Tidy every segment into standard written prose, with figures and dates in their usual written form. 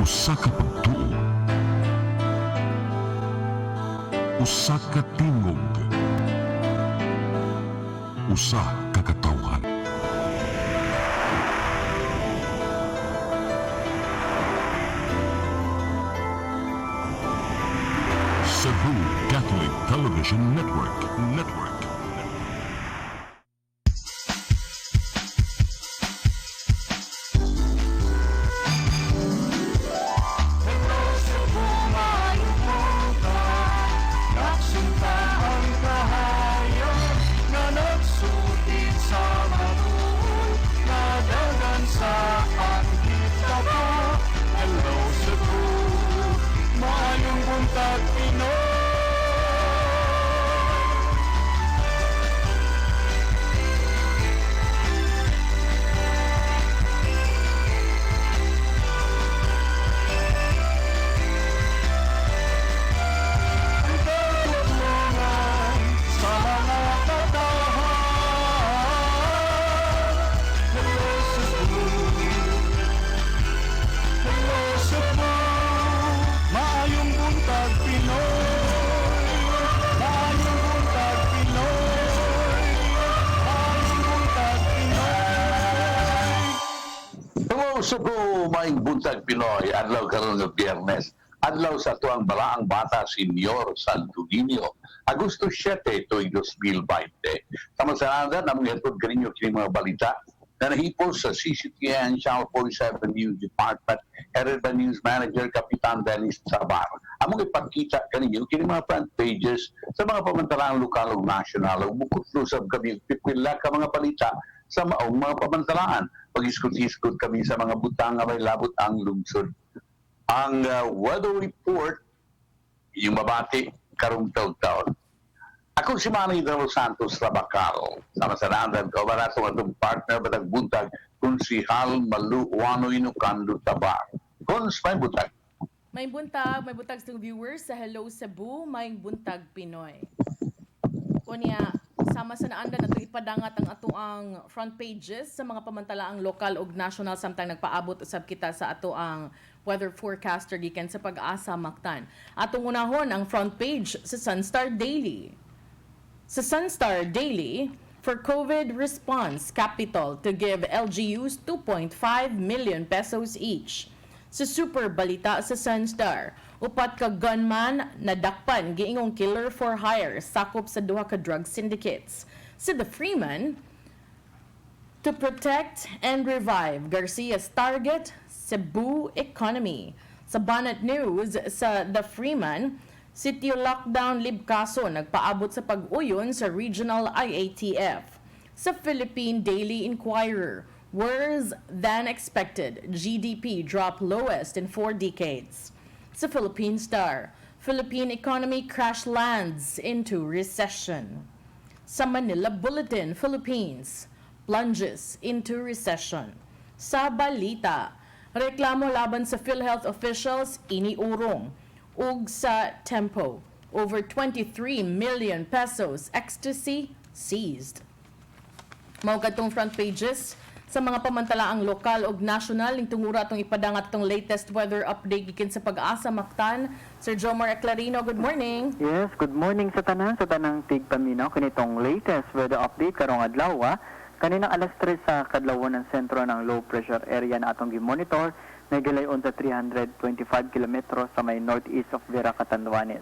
Usa ka pagtuo, usa ka tingog, usa ka katawhan. Cebu Catholic Television Network. Cebu, maing buntag Pinoy, adlaw karon nga Biyernes. Adlaw sa tuang balaang bata Senyor Santo Niño, Agosto 7, tuig 2020. Tamasanada na mga hatod kaninyo kini mga balita na nahipol sa CCTN Channel 47 News Department, headed by News Manager Kapitan Dennis Sabar. Among ipakita kaninyo kini mga front pages sa mga pamantalang lokal ug nasyonal ug bukod lusab kami pipila ka mga balita sa maong mga pamantalaan. Pag-iskut-iskut kami sa mga butang nga may labot ang lungsod. Ang weather report, yung mabati, karong taon-taon. Ako si Manny de los Santos Rabacal. Sama sa naandan ko, barato atong partner batag buntag, Konsihal Malu Wanoy Nukando Tabar. Kons, may butag. May buntag sa viewers sa Hello Cebu, may buntag Pinoy. Kunya, sama sa naandan nato ipadangat ang ato ang front pages sa mga pamantalaang lokal ug national samtang nagpaabot usab kita sa ato ang weather forecaster gikan sa Pag-asa Mactan. Atong unahon ang front page sa Sunstar Daily. Sa Sunstar Daily, for COVID response capital to give LGUs 2.5 million pesos each. Sa Super Balita sa Sunstar, upat ka gunman nadakpan giingong killer for hire sakop sa duha ka drug syndicates. Sa The Freeman, to protect and revive Garcia's target, Cebu economy. Sa Banat News sa The Freeman, sitio lockdown libkaso nagpaabot sa pag-uyon sa regional IATF. Sa Philippine Daily Inquirer, worse than expected, GDP dropped lowest in 4 decades. Sa Philippine Star, Philippine economy crash lands into recession. Sa Manila Bulletin, Philippines plunges into recession. Sa Balita, reklamo laban sa PhilHealth officials iniurong. Ug sa Tempo, over 23 million pesos ecstasy seized. Mao kadtong front pages sa mga pamantalaang lokal ug nasyonal ning tungura atong ipadangat tong latest weather update gikan sa Pag-asa Mactan. Sir Jomar Eclarino, good morning. Yes, good morning sa tanang tigpaminaw kinitong latest weather update karong adlaw. Kaninang alas 3 sa kadlawon ng sentro ng low pressure area na atong gi-monitor na gilayon sa 325 kilometro sa may northeast of Vera, Catanduanes.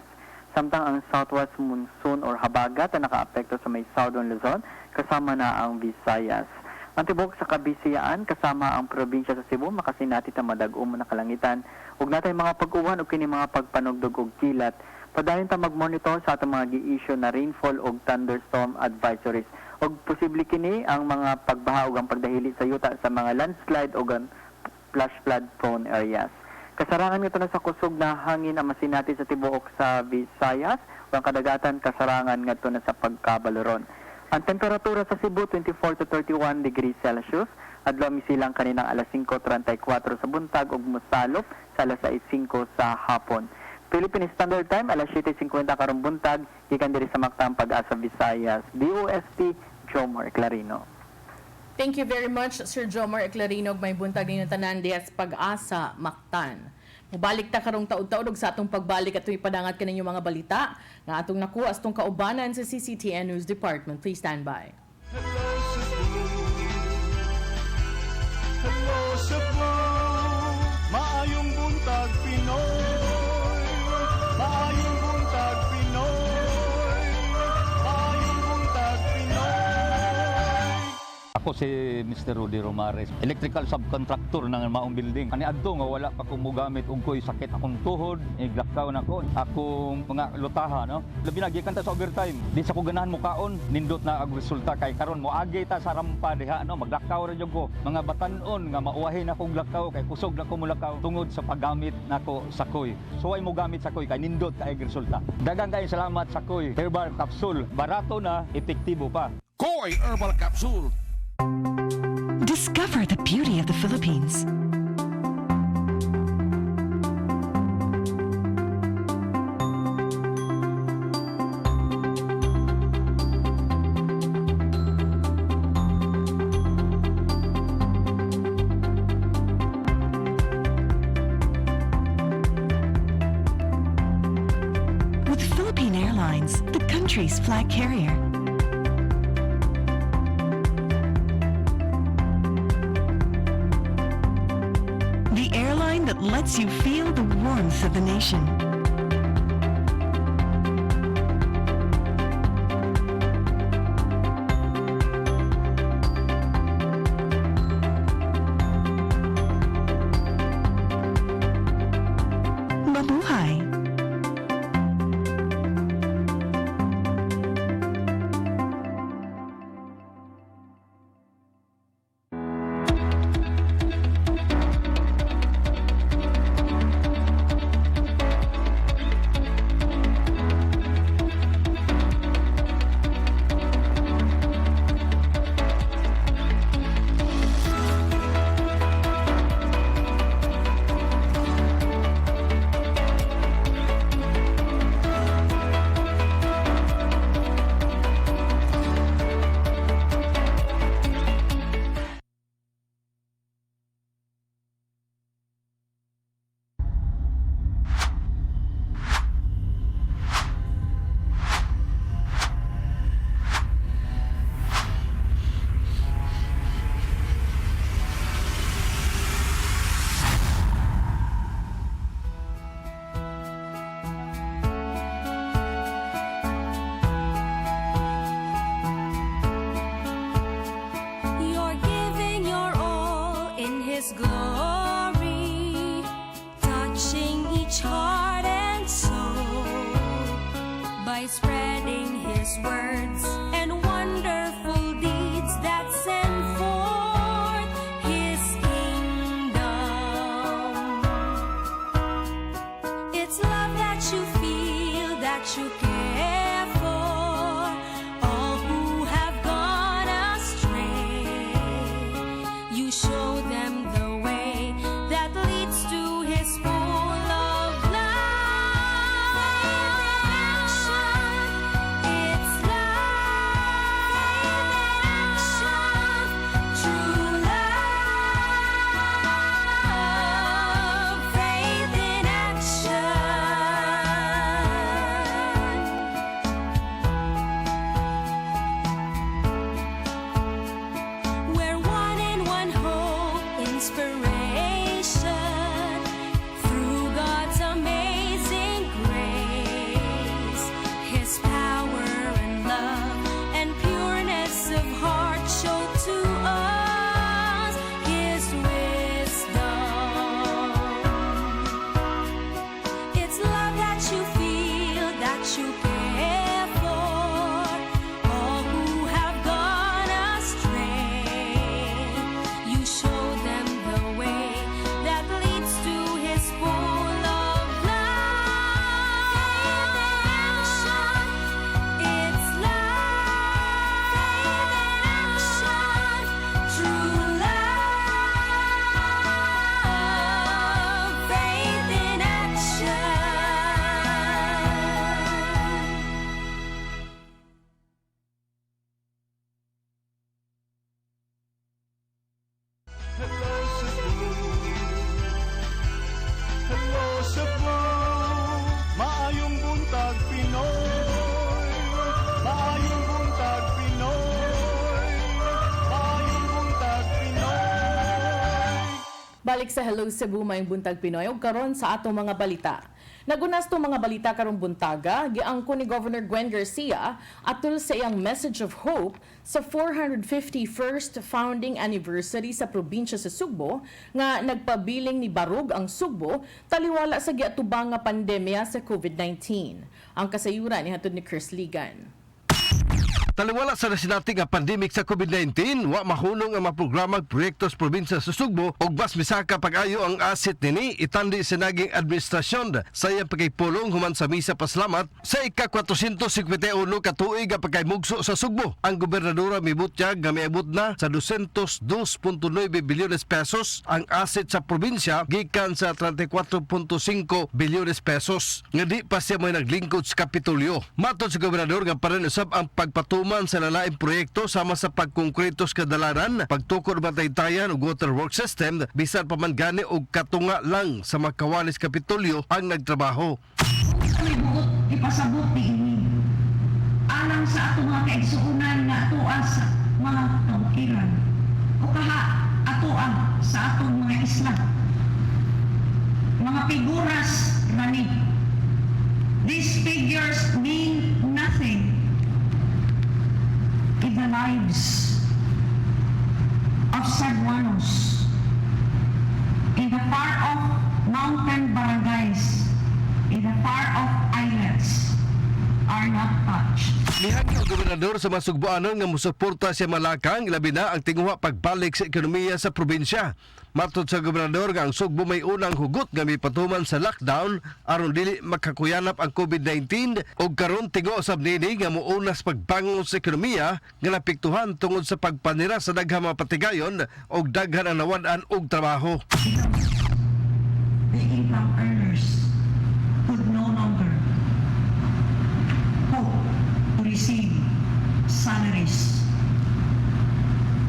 Samtang ang southwest monsoon or habagat na nakaapekto sa may southern Luzon kasama na ang Visayas. Ang tibok sa Kabisayaan kasama ang probinsya sa Cebu makasinati ta madag-o na kalangitan ug natay mga pag-uwan ug kini mga pagpanugdog ug kilat. Padayon ta mag-monitor sa atong mga gi-issue na rainfall ug thunderstorm advisories ug posible kini ang mga pagbaha ug ang pagdahili sa yuta sa mga landslide ug flash flood prone areas. Kasarangan nito na sa kusog na hangin ang masinati sa tibuok sa Visayas ug ang kadagatan kasarangan ngadto na sa pagkabaloron. Ang temperatura sa Cebu 24 to 31 degrees Celsius, adlaw misilang kaninang alas 5:34 sa buntag ug mosalop sa alas 6:05 sa hapon. Philippine Standard Time alas 7:50 karong buntag gikan diri sa Mactan Pag-asa Visayas. DOST Jomar Clarino. Thank you very much, Sir Jomar Eclarino. May buntag ninyo tanan diya sa Pag-asa Mactan. Mubalik ta karong taud-taud og sa atong pagbalik at ipadangat kaninyo mga balita nga atong nakuha sa atong kaubanan sa CCTN News Department. Please stand by. Hello Cebu, maayong buntag Pinoy. Maayong buntag Pinoy. Maayong buntag Pinoy. Ako si Mr. Rudy Romares, electrical subcontractor ng maong building. Ani adto nga wala pa ko mogamit og ko'y sakit akong tuhod, iglakaw na ko. Akong mga lutaha, no? Labi na gikan ta sa overtime. Di sa ko ganahan mo kaon, nindot na ang resulta kay karon mo agi ta sa rampa diha, no? Maglakaw ra jud ko. Mga batan-on nga mauwahi na kog lakaw kay kusog na ko mulakaw tungod sa paggamit nako sa koy. So ay mo gamit sa koy kay nindot kay resulta. Daghang kay salamat sa koy. Herbal capsule, barato na, epektibo pa. Koy Herbal Capsule. Discover the beauty of the Philippines. With Philippine Airlines, the country's flag carrier. The airline that lets you feel the warmth of the nation. Mabuhay! You're giving your all in His glory, touching each heart and soul by spreading His words and wonderful deeds that send forth His kingdom. It's love that you feel, that you care for all who have gone astray. You show them the way that leads to His full of love. It's love. Balik sa Hello Cebu, Maayong Buntag Pinoy, ug karon sa atong mga balita. Nagunas tong mga balita karong buntaga, giangko ni Governor Gwen Garcia atol sa iyang message of hope sa 451st founding anniversary sa probinsya sa Sugbo nga nagpabiling ni barug ang Sugbo taliwala sa giatubang nga pandemya sa COVID-19. Ang kasayuran ni hatod ni Chris Ligan. Taliwala sa nasinati nga pandemic sa COVID-19, wa mahunong ang mga programang proyekto sa probinsya sa Sugbo ug bas misaka pag-ayo ang asset nini itandi sa naging administrasyon sa iyang pagkaypulong human sa misa pasalamat sa ika-451 ka tuig nga pagkaymugso sa Sugbo. Ang gobernadora mibutyag nga miabot na sa 202.9 bilyones pesos ang asset sa probinsya gikan sa 34.5 bilyones pesos nga di pa siya may naglingkod sa Kapitolyo. Matod sa gobernador nga parin usab ang pagpatuman sa lalaing proyekto sama sa pagkongkrito sa kadalanan, pagtukod mataytayan og water work system, bisan pa man gani og katunga lang sa makawalis Kapitolyo ang nagtrabaho. May buot ipasabot ni alang sa ato mga kaigsuunan nga atuan sa mga kabukiran o kaha atuan sa atong mga isla. Mga figuras rani. These figures mean nothing in the lives of Cebuanos in the far-off mountain barangays, in the far-off islets are not touched. Nihangyo ang gobernador sa mga Sugboanon nga musuporta siya malakang labi na ang tinguha pagbalik sa ekonomiya sa probinsya. Matod sa gobernador nga ang Sugbo may unang hugot nga mipatuman sa lockdown aron dili makakuyanap ang COVID-19 ug karon tingo usab nini nga muunas pagbangon sa ekonomiya nga napiktuhan tungod sa pagpanira sa daghang mga patigayon ug daghan ang nawad-an og trabaho. The income earners could no longer hope to receive salaries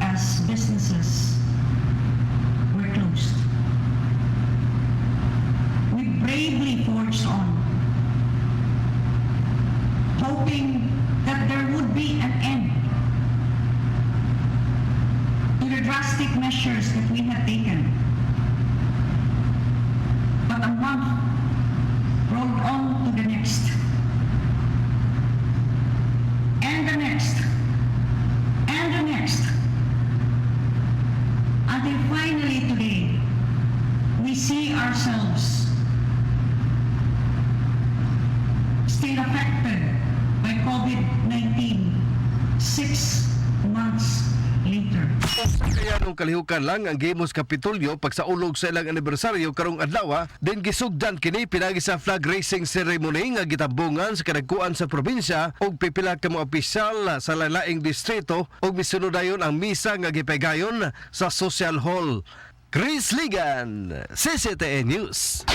as businesses were closed. We bravely forged on, hoping that there would be an end to the drastic measures that we had taken. But a month rolled on to the next, and the next, and the next, until finally today, we see ourselves still affected by COVID-19 6 months later. Kaya nung kalihukan lang ang Gimos Kapitolyo pagsaulog sa ilang anibersaryo karong adlaw, din gisugdan kini pinagi sa flag raising ceremony nga gitambungan sa kadagkuan sa probinsya ug pipila ka mga opisyal sa lalaing distrito ug misunudayon ang misa nga gipaygayon sa Social Hall. Chris Ligan, CCTN News.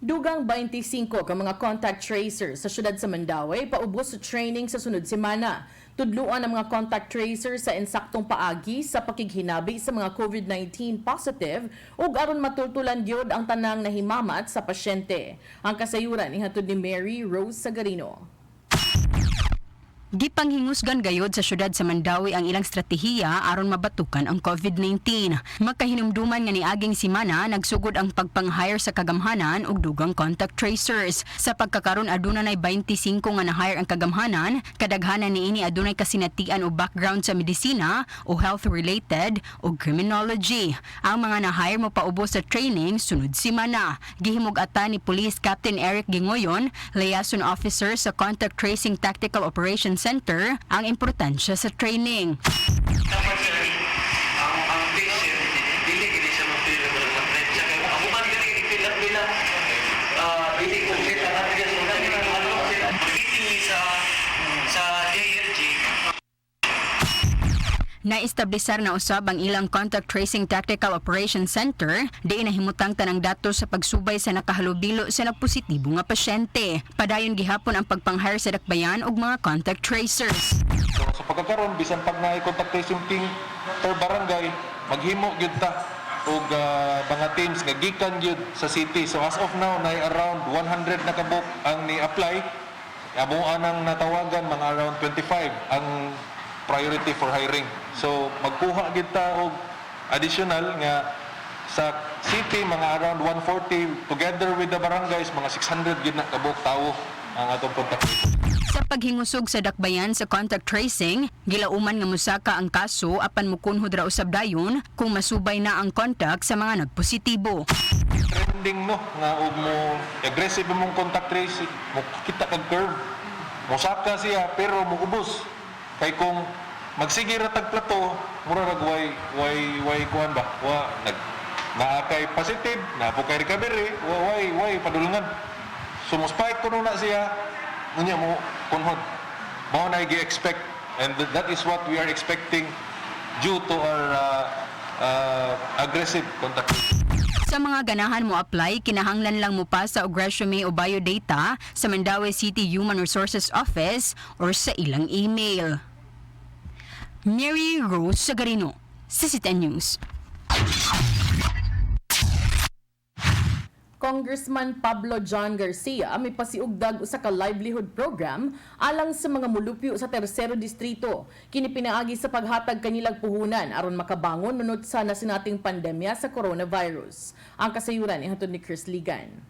Dugang 25 ka mga contact tracers sa syudad sa Mandaue paubos sa training sa sunod semana. Tudluan ang mga contact tracers sa insaktong paagi sa pakighinabi sa mga COVID-19 positive ug aron matultulan gyud ang tanang nahimamat sa pasyente. Ang kasayuran ihatod ni Mary Rose Sagarino. Gipanghingusgan gayod sa syudad sa Mandaue ang ilang stratehiya aron mabatukan ang COVID-19. Magkahinumduman nga niaging semana nagsugod ang pagpang-hire sa kagamhanan ug dugang contact tracers. Sa pagkakaron aduna nay 25 nga na-hire ang kagamhanan, kadaghanan niini adunay kasinatian o background sa medisina o health related o criminology. Ang mga na-hire mo paubos sa training sunod semana. Gihimug-atan ni Police Captain Eric Gingoyon, liaison officer sa Contact Tracing Tactical Operations Center, ang importansya sa training. Dapat sir, ang patient, dili gini siya mag-feel ng mag-trend. Siya kayo, ako man gani, ipilat-pilat. Dili ko sila, natin yung mga gini, ano sila. Mag-meeting sa JLG. Naestablisar na usab ang ilang Contact Tracing Tactical Operations Center, diin nahimutang tanang datos sa pagsubay sa nakahalubilo sa nagpositibo nga pasyente. Padayon gihapon ang pagpang-hire sa dakbayan og mga contact tracers. So, sa pagkakaroon, bisan pag na-contact tracing team per barangay, maghimo gyud ta og mga teams nga gikan gyud sa city. So as of now, na around 100 na kabuk ang ni-apply. Amo anang natawagan mga around 25 ang priority for hiring. So magkuha kita og additional nga sa city mga around 140 together with the barangays mga 600 gid na kabuok tawo ang atong contact tracing. Sa paghingusog sa dakbayan sa contact tracing, gilauman nga musaka ang kaso apan mukunhod ra usab dayon kung masubay na ang contact sa mga nagpositibo. Trending no nga og mo aggressive mong contact tracing, mo kita kag curve. Musaka siya pero muubos. Kay kung magsige ra tag plato, mura rag way kuan ba? Wa naa kay positive, na po kay recovery, way padulungan. So mo spike kuno na siya, unya mo kunhod. Mao na gi-expect and that is what we are expecting due to our aggressive contact tracing. Sa mga ganahan mo apply, kinahanglan lang mo pa sa og resume o biodata sa Mandaue City Human Resources Office or sa ilang email. Mary Rose Sagarino, CCTN News. Congressman Pablo John Garcia may pasiugdag usa ka livelihood program alang sa mga mulupyo sa Tercero Distrito. Kini pinaagi sa paghatag kanilang puhunan aron makabangon nunod sa nasinating pandemya sa coronavirus. Ang kasayuran ihatod ni Chris Ligan.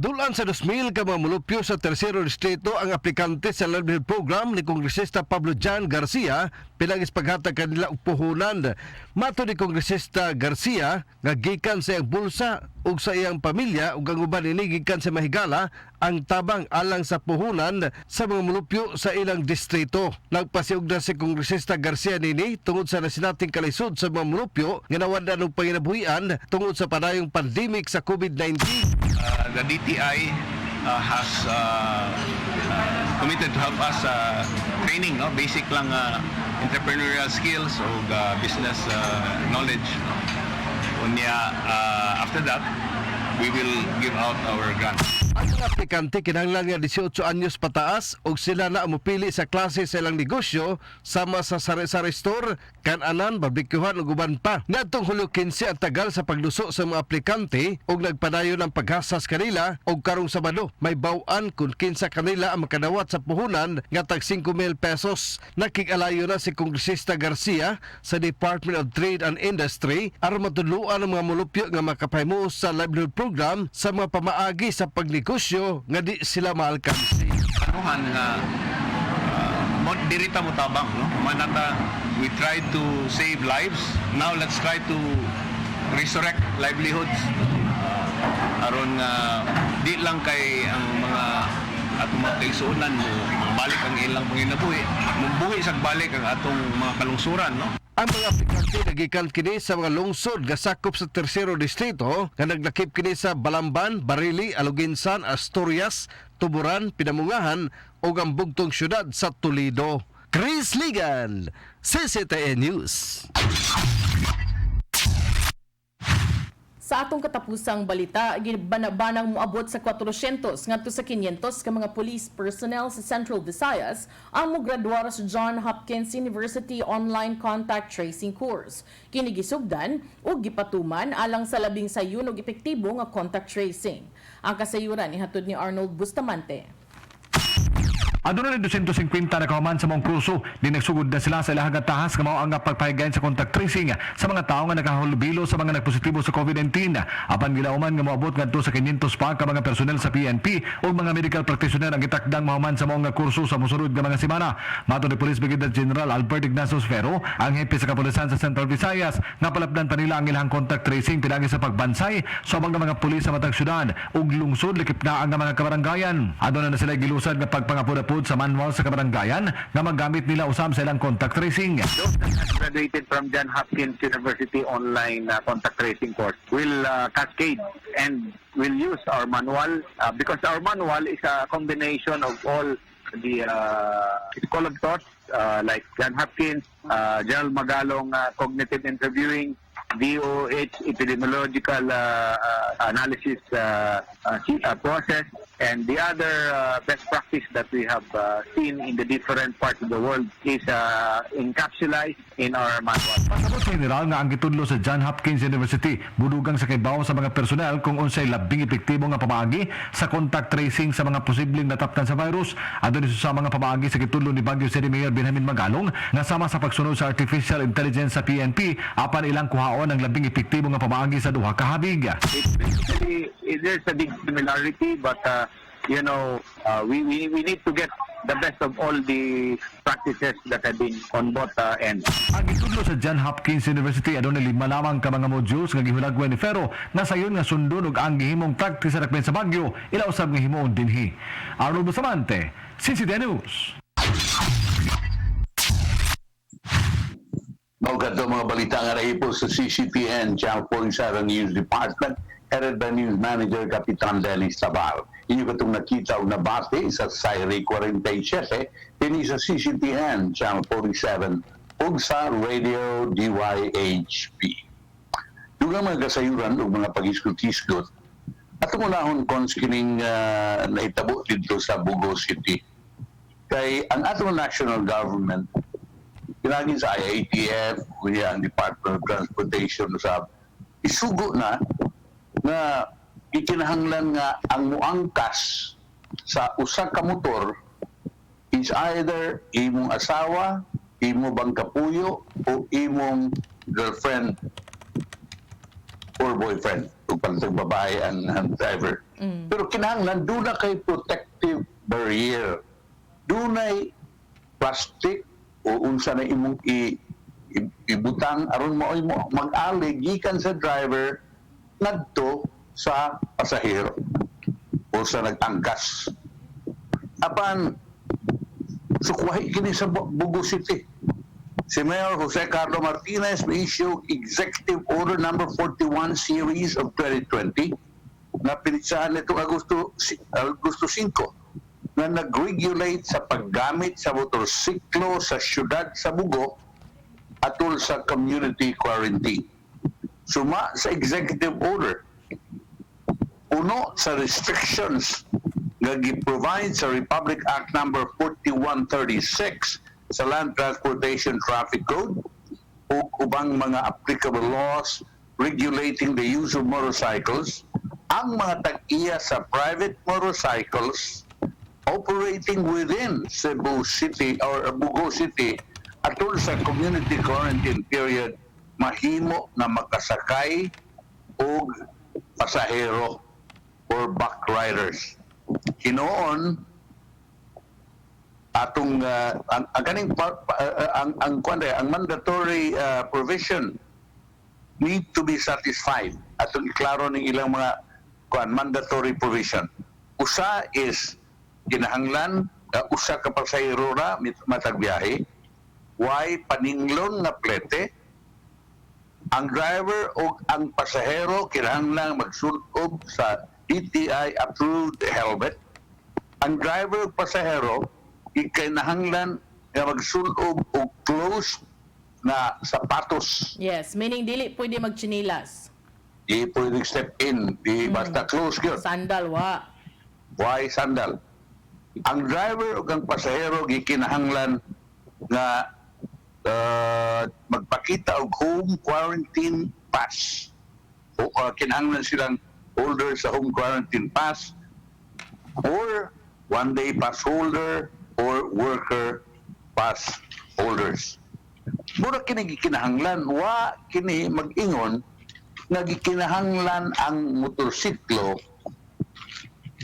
Dulan sa 2,000 ka mga mulupyo sa Tercero Distrito ang aplikante sa livelihood program ni Kongresista Pablo John Garcia pinagis paghatag kanila og puhunan. Mato ni Kongresista Garcia nga gikan sa iyang bulsa ug sa iyang pamilya ug ang uban ini gikan sa mahigala ang tabang alang sa puhunan sa mga mulupyo sa ilang distrito. Nagpasiug na si Kongresista Garcia nini tungod sa nasinating kalisod sa mga mulupyo nga nawadan og panginabuhian tungod sa padayong pandemic sa COVID-19. The DTI has committed to help us training, no? Basic lang entrepreneurial skills o business knowledge. Unya, after that, we will give out our grants. Ang mga aplikante kinahanglan nga 18 anyos pataas ug sila na mupili sa klase sa ilang negosyo sama sa sari-sari store, kan-anan, barbecuehan ug uban pa. Ngadtong Hulyo 15 ang tagal sa pagluso sa mga aplikante ug nagpadayon ang paghasas kanila ug karong Sabado may baw-an kung kinsa kanila ang makadawat sa puhunan nga tag 5,000 pesos. Nakig-alayo na si Kongresista Garcia sa Department of Trade and Industry aron matudloan ang mga mulupyo nga makapahimuos sa livelihood program sa mga pamaagi sa pagnegosyo nga di sila maalkansi. Anuhan nga dirita mo tabang, no? Manata, we tried to save lives. Now let's try to resurrect livelihoods. Aron nga di lang kay ang mga atong mga kaigsuonan mo balik ang ilang panginabuhi, mubuhi sa balik ang atong mga kalungsuran, no? Ang mga aplikante nagikan kini sa mga lungsod nga sakop sa Tercero Distrito nga naglakip kini sa Balamban, Barili, Aluginsan, Asturias, Tuburan, Pinamungahan ug ang bugtong syudad sa Toledo. Chris Ligan, CCTN News. Sa atong katapusang balita, gibanabanang moabot sa 400 ngadto sa 500 ka mga police personnel sa Central Visayas ang mograduar sa Johns Hopkins University Online Contact Tracing Course. Kini gisugdan ug gipatuman alang sa labing sayon ug epektibo nga contact tracing. Ang kasayuran ihatod ni Arnold Bustamante. Aduna ni 250 na kahuman sa mong kurso, di nagsugod na sila sa ilahang tahas nga mao ang pagpahigayon sa contact tracing sa mga tao nga nakahulbilo sa mga nagpositibo sa COVID-19. Apan gilauman nga moabot ngadto sa 500 pa ka mga personel sa PNP o mga medical practitioner ang itakdang mahuman sa mga kurso sa mosunod nga mga semana. Mato ni Police Brigadier General Albert Ignacio Ferro, ang hepe sa kapulisan sa Central Visayas, nga palapdan pa nila ang ilahang contact tracing pinagi sa pagbansay sa mga pulis sa matag syudad ug lungsod likip na ang mga kabaranggayan. Aduna na sila gilusad nga pagpangapod sa manual sa kabaranggayan nga magamit nila usab sa ilang contact tracing. Those that graduated from Johns Hopkins University online contact tracing course will cascade and will use our manual because our manual is a combination of all the school of thought like Johns Hopkins, General Magalong cognitive interviewing, DOH epidemiological analysis process, And the other best practice that we have seen in the different parts of the world is encapsulated in our manual. Pasabot sa general nga ang gitudlo sa Johns Hopkins University budugang sa kaybaw sa mga personel kung unsay labing epektibo nga pamaagi sa contact tracing sa mga posibleng nataptan sa virus. Adto ni sa mga pamaagi sa gitudlo ni Baguio City Mayor Benjamin Magalong nga sama sa pagsunod sa artificial intelligence sa PNP apan ilang kuhaon ang labing epektibo nga pamaagi sa duha ka habig. There's a big similarity, but we need to get the best of all the practices that have been on both ends. Ang gitudlo sa Johns Hopkins University adunay 5 lamang ka mga modules nga gihulagwan ni Fero nga sayon nga sundon og ang gihimong practice sa dakmen sa Baguio ila usab nga himuon dinhi. Arnold Bustamante, CCTV News. Mga mga balita nga naipo sa CCTN Channel 47 News Department, headed by News Manager Kapitan Dennis Tabar. Inyo katong nakita o nabate sa Sairi 47, ini sa CCTN Channel 47 ug sa Radio DYHP. Dugang mga kasayuran o mga pag-iskot-iskot, ato mo nahon kons kining naitabo dito sa Bugo City. Kay ang ato national government, pinagin sa IATF, kuya ang Department of Transportation sa isugo na ikinahanglan nga ang muangkas sa usa ka motor is either imong asawa, imo bang kapuyo o imong girlfriend or boyfriend o pantang babae ang driver. Pero kinahanglan doon na kay protective barrier. Doon ay plastic o unsa na imong ibutang aron mo mag-alig gikan sa driver ngadto sa pasahero o sa nag-angkas. Apan sukwahi kini sa Bugo City. Si Mayor Jose Carlo Martinez may issue Executive Order number 41 series of 2020 na pinitsahan nitong Agosto 5 na nag-regulate sa paggamit sa motorsiklo sa syudad sa Bugo atol sa community quarantine. Suma sa executive order, uno sa restrictions nga gi-provide sa Republic Act number 4136 sa Land Transportation Traffic Code o ubang mga applicable laws regulating the use of motorcycles, ang mga tag-iya sa private motorcycles operating within Cebu City or Bugo City atol sa community quarantine period mahimo na makasakay og pasahero or backriders. Hinoon atong ang mandatory provision need to be satisfied. Atong iklaro ning ilang mga mandatory provision. Usa is kinahanglan usa ka pasahero ra matag biyahe, why paninglon nga plete, ang driver o ang pasahero kinahanglan magsulob sa DTI approved helmet. Ang driver o pasahero kinahanglan nga magsulob og closed na sapatos. Yes, meaning dili pwede magchinilas. Di pwede step in, di basta close gyud. Sandal wa. Why sandal? Ang driver o ang pasahero gikinahanglan nga magpakita og home quarantine pass. O kinahanglan silang holder sa home quarantine pass or one-day pass holder or worker pass holders. Mura kini gikinahanglan, wa kini mag-ingon nga gikinahanglan ang motorsiklo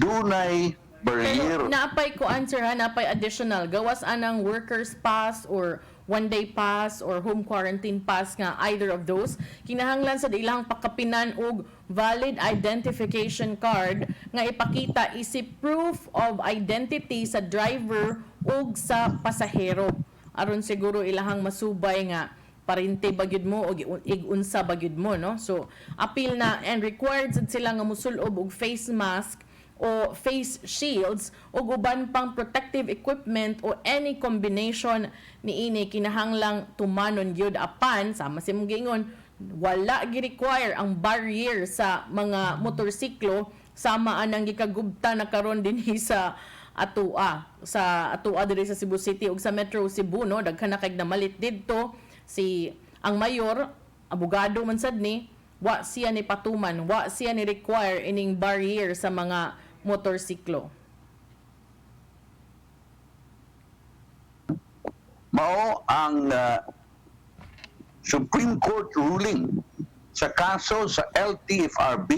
dunay barrier. Pero naapay ko answer ha, naapay additional. Gawas anang workers pass or one-day pass or home quarantine pass nga either of those. Kinahanglan sa ilang pakapinan og valid identification card nga ipakita isip proof of identity sa driver og sa pasahero. Aron siguro ilahang masubay nga parente bagyud mo o igunsa bagyud mo, no? So appeal na and required sad sila nga mosulob og face mask o face shields o uban pang protective equipment o any combination niini kinahanglang tumanon gyud apan sama si mong giingon wala gi-require ang barrier sa mga motorsiklo sama anang gikagubta na karon dinhi sa atua diri sa Cebu City ug sa Metro Cebu, no, daghan na kay namalit didto. Ang mayor, abogado man sad ni, wa siya ni patuman, wa siya ni require ining barrier sa mga motorsiklo. Mao ang Supreme Court ruling sa kaso sa LTFRB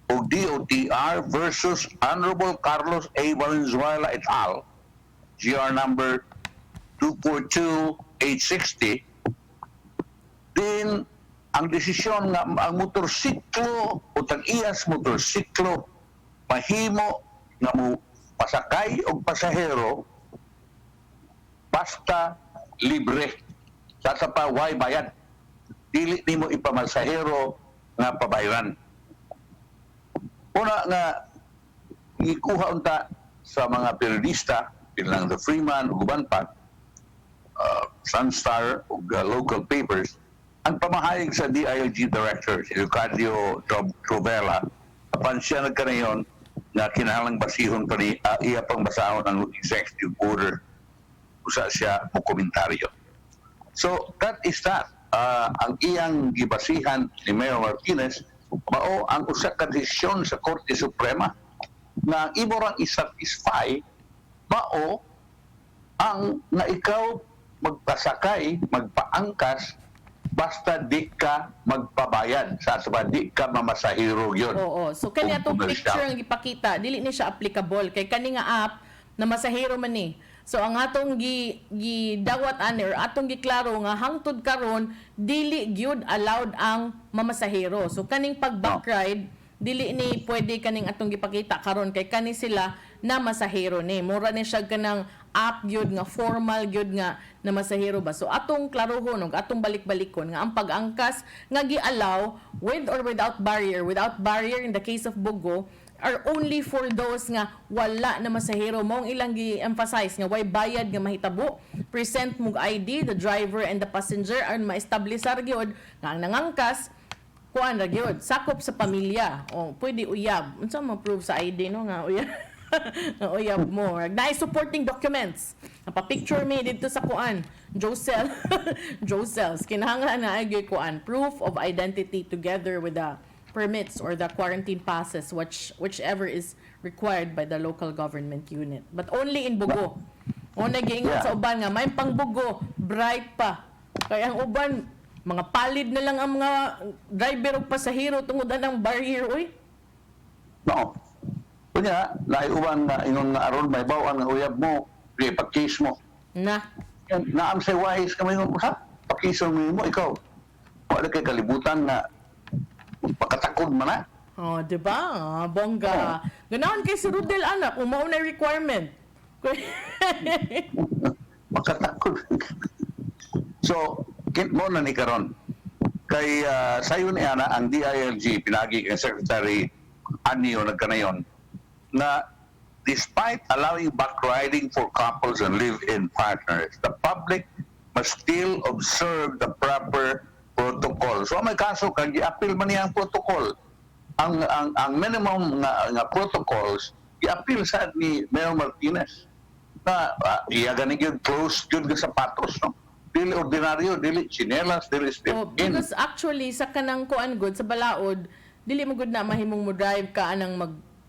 o DOTR versus Honorable Carlos A. Valenzuela et al. GR number 242860. Din ang desisyon nga ang motorsiklo o tag-iyas motorsiklo mahimo nga mo pasakay og pasahero basta libre sa pa way bayad, dili nimo ipamasahero nga pabayaran. Una nga ikuha unta sa mga periodista bilang The Freeman ug uban pa, Sunstar ug local papers, ang pamahayag sa DILG Director si Leocadio Trovela apan siya nagkanayon na kinahanglang basihon pa ni iya pang basahon ang executive order usa siya mo komentaryo. So that is that. Ang iyang gibasihan ni Mayor Martinez mao ang usa ka desisyon sa Korte Suprema na ang imo rang isatisfy mao ang na ikaw magpasakay, magpaangkas basta di ka magpabayad sa di ka mamasahiro yun. Oo. So kani atong picture ang gipakita, dili ni siya applicable kay kani nga app na masahiro man ni. So ang atong gidawat ani or atong giklaro nga hangtod karon dili gyud allowed ang mamasahero. So kaning pag back ride dili ni pwede kaning atong gipakita karon kay kani sila na masahero ni. Mura ni siya kanang app gyud nga formal gyud nga na masahero ba. So atong klarohon ug atong balik-balikon nga ang pag-angkas nga gi-allow with or without barrier. Without barrier in the case of Bogo are only for those nga wala na masahero. Maong ilang gi-emphasize nga way bayad nga mahitabo. Present mong ID, the driver and the passenger aron ma-establishar gyud nga ang nangangkas kuan ra gyud sakop sa pamilya. O pwede uyab. Unsa ma-prove sa ID no nga uyab. Nga uyab mo. Na supporting documents. Pa-picture me dito sa kuan. Josel. Josels. Kinahanglan na ay kuan proof of identity together with the permits or the quarantine passes, whichever is required by the local government unit. But only in Bogo. O nag-iingat sa uban nga, may pang Bogo, bright pa. Kaya ang uban, mga palid na lang ang mga driver o pasahero tungod ng barrier, uy. No. Kunya, naiuban nga ingon nga aron may bawang nga uyab mo, pag-case mo. Naam say wise ka mayon usap, pakison mo ikaw. Wala kay kalibutan nga pakatakod man na. Oh, di ba? Bongga. Ganahan kay si Rudel anak, kung maunay requirement. Pakatakod. So, mo na ni karon. Kay sayon ni ana ang DILG pinagi kay Secretary Anio nagkanayon na despite allowing back riding for couples and live-in partners, the public must still observe the proper protocol. So may kaso kag gi-appeal man niya ang protocol. Ang minimum nga protocols gi-appeal sa ni Mayor Martinez. Na iya gani gyud close gyud ga sapatos no. Dili ordinaryo, dili chinelas, dili step in. Because actually sa kanang kuan good sa balaod, dili mo gud na mahimong mo drive ka anang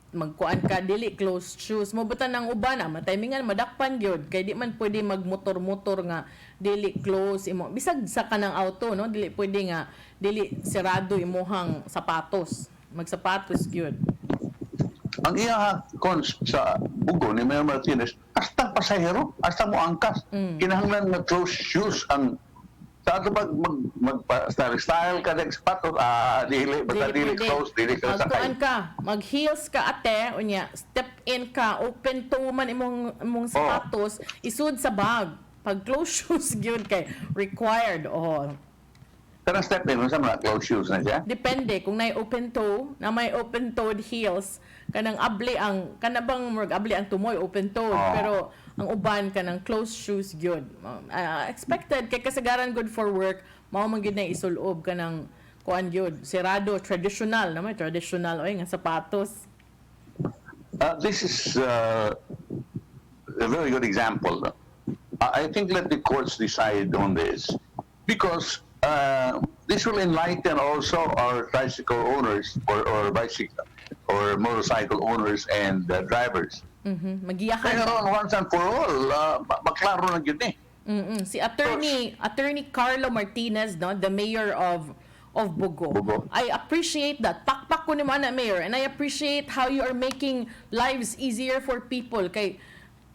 magkuan ka dili closed shoes mo butan ng uban matimingan madakpan gyud kay di man pwede magmotor-motor nga dili close imo bisag sa kanang auto no dili pwede nga dili sirado imuhang sapatos magsapatos gyud. Ang iya cons sa Bogo ni Mayor Martinez hasta pasahero hasta mo angkas kinahanglan nga closed shoes ang sa ato mag-style ka ng sapatos, dili close, dili ka sakay. Mag-heels ka ate, unya, step in ka, open toe man imong sapatos, isud sa bag. Pag close shoes, yun kay required. Kanang step in, sa mga close shoes na siya? Depende, kung may open toe, na may open-toed heels, kanang abli ang, kanabang abli ang tumoy, open-toed, pero ang uban ka ng closed shoes gyud. Expected kay kasagaran good for work, mao man gyud na isulob ka ng kuan gyud. Sirado traditional na may traditional oy nga sapatos. This is a very good example. I think let the courts decide on this because this will enlighten also our tricycle owners or bicycle or motorcycle owners and drivers. Magiyakan. Kaya once and for all, maklaro na yun eh. Si Attorney Carlo Martinez, no, the mayor of Bogo. I appreciate that. Pakpak ko naman na mayor, and I appreciate how you are making lives easier for people. Kay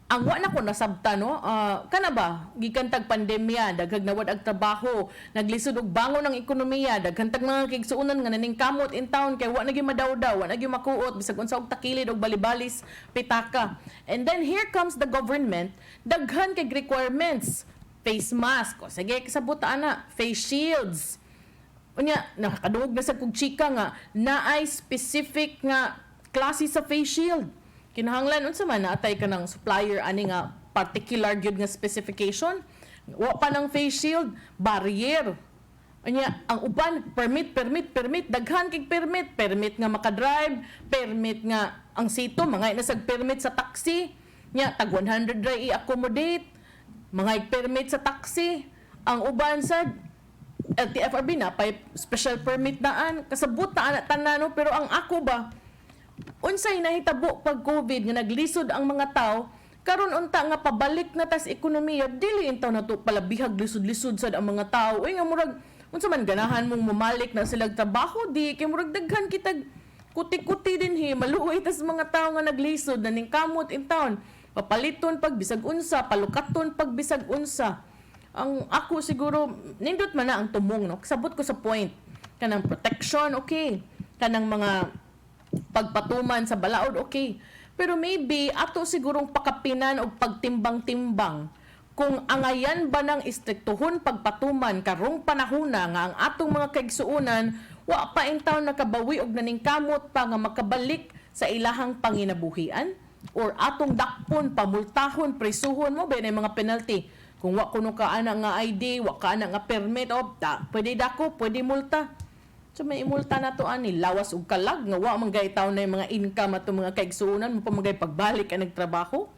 ang wa na ko nasabta, no, kana ba gikan tag pandemya, daghag nawad ag trabaho, naglisod og bangon ng ekonomiya, daghang tag mga kigsuonan nga naningkamot in town kay wa na gyud madawdaw, wa na gyud makuot bisag unsa og takilid og balibalis pitaka. And then here comes the government, daghan kay requirements, face mask, o sige kasabot ana, face shields. Unya nakadungog na sa kog chika nga naay specific nga klase sa face shield. Kinahanglan unsa man naatay ka ng supplier ani nga particular gyud nga specification. Wa pa ng face shield, barrier. Anya ang uban permit daghan kay permit nga makadrive, permit nga ang sito mga nasag permit sa taxi. Nya tag 100 ra i-accommodate. Mga permit sa taxi. Ang uban sa LTFRB na pay special permit daan kasabot na tanano pero ang ako ba unsay nahitabo pag COVID nga naglisod ang mga tao karon unta nga pabalik na tas ekonomiya dili intaw na to palabihag lisod-lisod sad ang mga tao uy nga murag unsa man ganahan mong mamalik na sila trabaho di kay murag daghan kitag kuti-kuti din maluoy tas mga tao nga naglisod na ning kamot in town papaliton pag bisag unsa palukaton pag bisag unsa ang ako siguro nindot man na ang tumong no sabot ko sa point kanang protection okay kanang mga pagpatuman sa balaod, okay. Pero maybe, ato sigurong pakapinan o pagtimbang-timbang kung angayan ba ng istriktuhon pagpatuman karong panahuna nga ang atong mga kaigsuunan wa pa intaw nakabawi og naningkamot pa nga makabalik sa ilahang panginabuhian or atong dakpon, pamultahon, prisuhon mo ba na mga penalty. Kung wa kuno ka ana nga ID, wa ka ana nga permit, pwede dako, pwede multa. So may imulta na to ani lawas og kalag nga wa man gay taw na mga income ato mga kaigsuonan mo pa magay pagbalik ang nagtrabaho.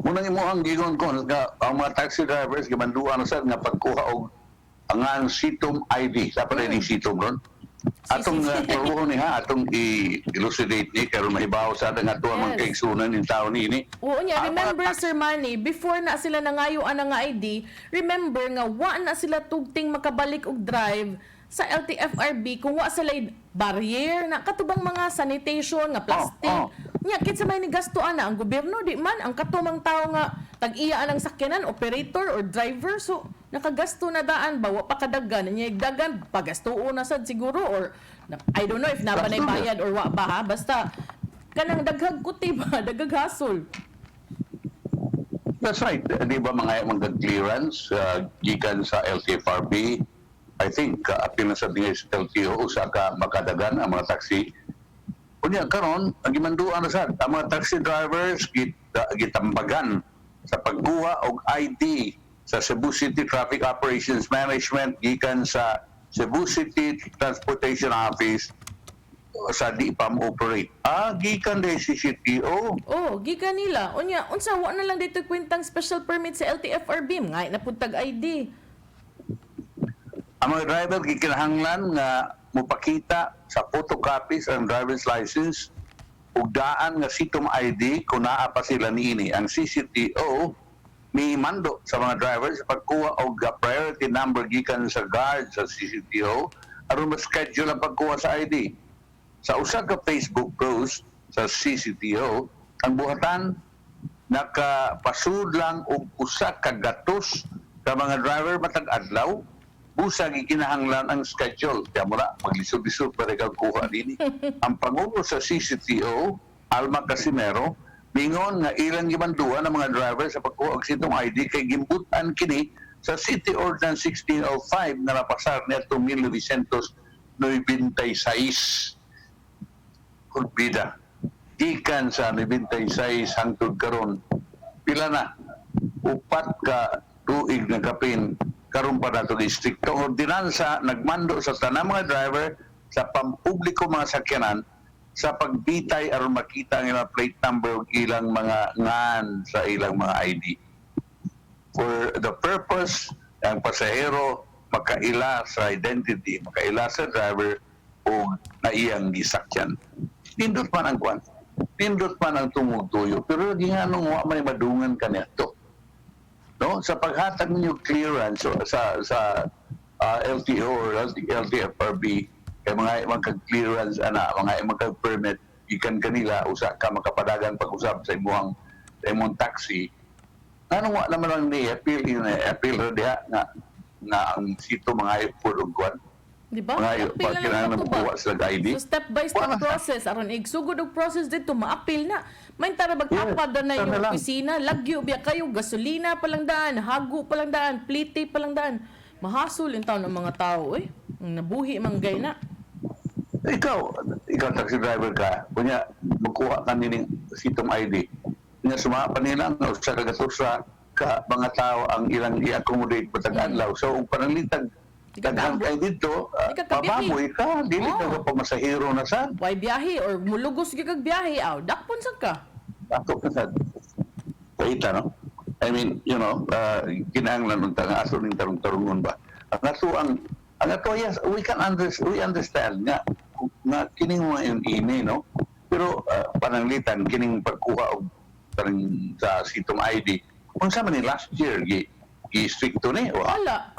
Munang imo ang gigon ko nga ang mga taxi drivers gimanduan sa nga pagkuha og ang sitom ID sa pa rin sitom ron. Atong turuhon ni atong i-elucidate ni karon mahibaw sa nga ato ang mga kaigsuonan in taon ini. Oo niya, remember Sir Manny, before na sila nangayoan nga ID, remember nga wa na sila tugting makabalik og drive sa LTFRB kung wa sila barrier na katubang mga sanitation nga plastic. Nya kinsa may ni gasto ana ang gobyerno di man ang katumang tao nga tag-iya ang sakyanan operator or driver so nakagasto na daan ba wa pa kadaggan nya dagan pagastuo na sad siguro or I don't know if na ba nay bayad or wa ba ha basta kanang daghag kuti ba daghag hasol. That's right. Di ba mga clearance gikan sa LTFRB I think apil na sa tingay sa LTO sa makadagan ang mga taxi. Unya karon ang gimanduan na sad ang mga taxi drivers gitambagan sa pagkuha og ID sa Cebu City Traffic Operations Management gikan sa Cebu City Transportation Office sa di pa mo-operate. Gikan dahil si CTO. Gikan nila. Unya, unsa wa na lang dito kwentang special permit sa LTFRB nga napuntag ID. Ang mga driver gikinahanglan nga mupakita sa photocopies ang driver's license ug daan nga sitom ID kung naa pa sila niini. Ang CCTO may mando sa mga drivers sa pagkuha og priority number gikan sa guard sa CCTO aron ma-schedule ang pagkuha sa ID. Sa usa ka Facebook post sa CCTO, ang buhatan nakapasud lang og usa ka gatos ka mga driver matag adlaw busag gikinahanglan ang schedule. Kaya mula, maglisod-lisod pa rin kuha din. Ang pangulo sa CCTO, Alma Casimero, mingon nga ilang gimanduan ng mga driver sa pagkuha og sitong ID kay gimbutan kini sa City Ordinance 1605 na napasar niya 1996. Kulbida. Ikan sa 96 hangtod karon. Pila na? 4 ka tuig na kapin karon pa nato distriktong ordinansa nagmando sa tanang mga driver sa pampubliko mga sakyanan sa pagbitay aron makita ang ilang plate number ug ilang mga ngan sa ilang mga ID. For the purpose ang pasahero makaila sa identity, makaila sa driver o na iyang gisakyan. Pindot man ang kwan. Pindot man ang tumugtuyo. Pero di nga nung wa may madungan kanito. No? Sa paghatag ninyo clearance sa LTO or LTFRB, kay mga clearance mga magka-permit ikan kanila usa ka makapadagan pag-usap sa imong taxi. Ano wa naman ang ni-appeal diha nga ang sito mga ipod ug kwan. Di ba? Mga kinahanglan magkuha sila ID. So step by step process aron igsugod og process dito maapil na. May tara magtapad na yung opisina, lagyo biya kayo gasolina pa lang daan, hago pa lang daan, plite pa lang daan. Mahasol in taon ng mga tao nabuhi manggay na. Ikaw taxi driver ka, kunya magkuha ka nining sitong ID. Nga sumapa nila nga sa kagatusa ka mga tao ang ilang i-accommodate patag adlaw. So kung panalitag daghang kay dito, pababoy ka, dili ka pamasahero na sad. Why biyahe or mulugos gyud kag biyahe dakpon sad ka. Ako ka sad. Paita no? I mean, kinahanglan unta nga aso ning tarong-tarongon ba. Ang ato yes, we understand nga kining mga ini no. Pero pananglitan kining pagkuha og sa sitong ID. Unsa man ni last year gi-stricto ni Wala.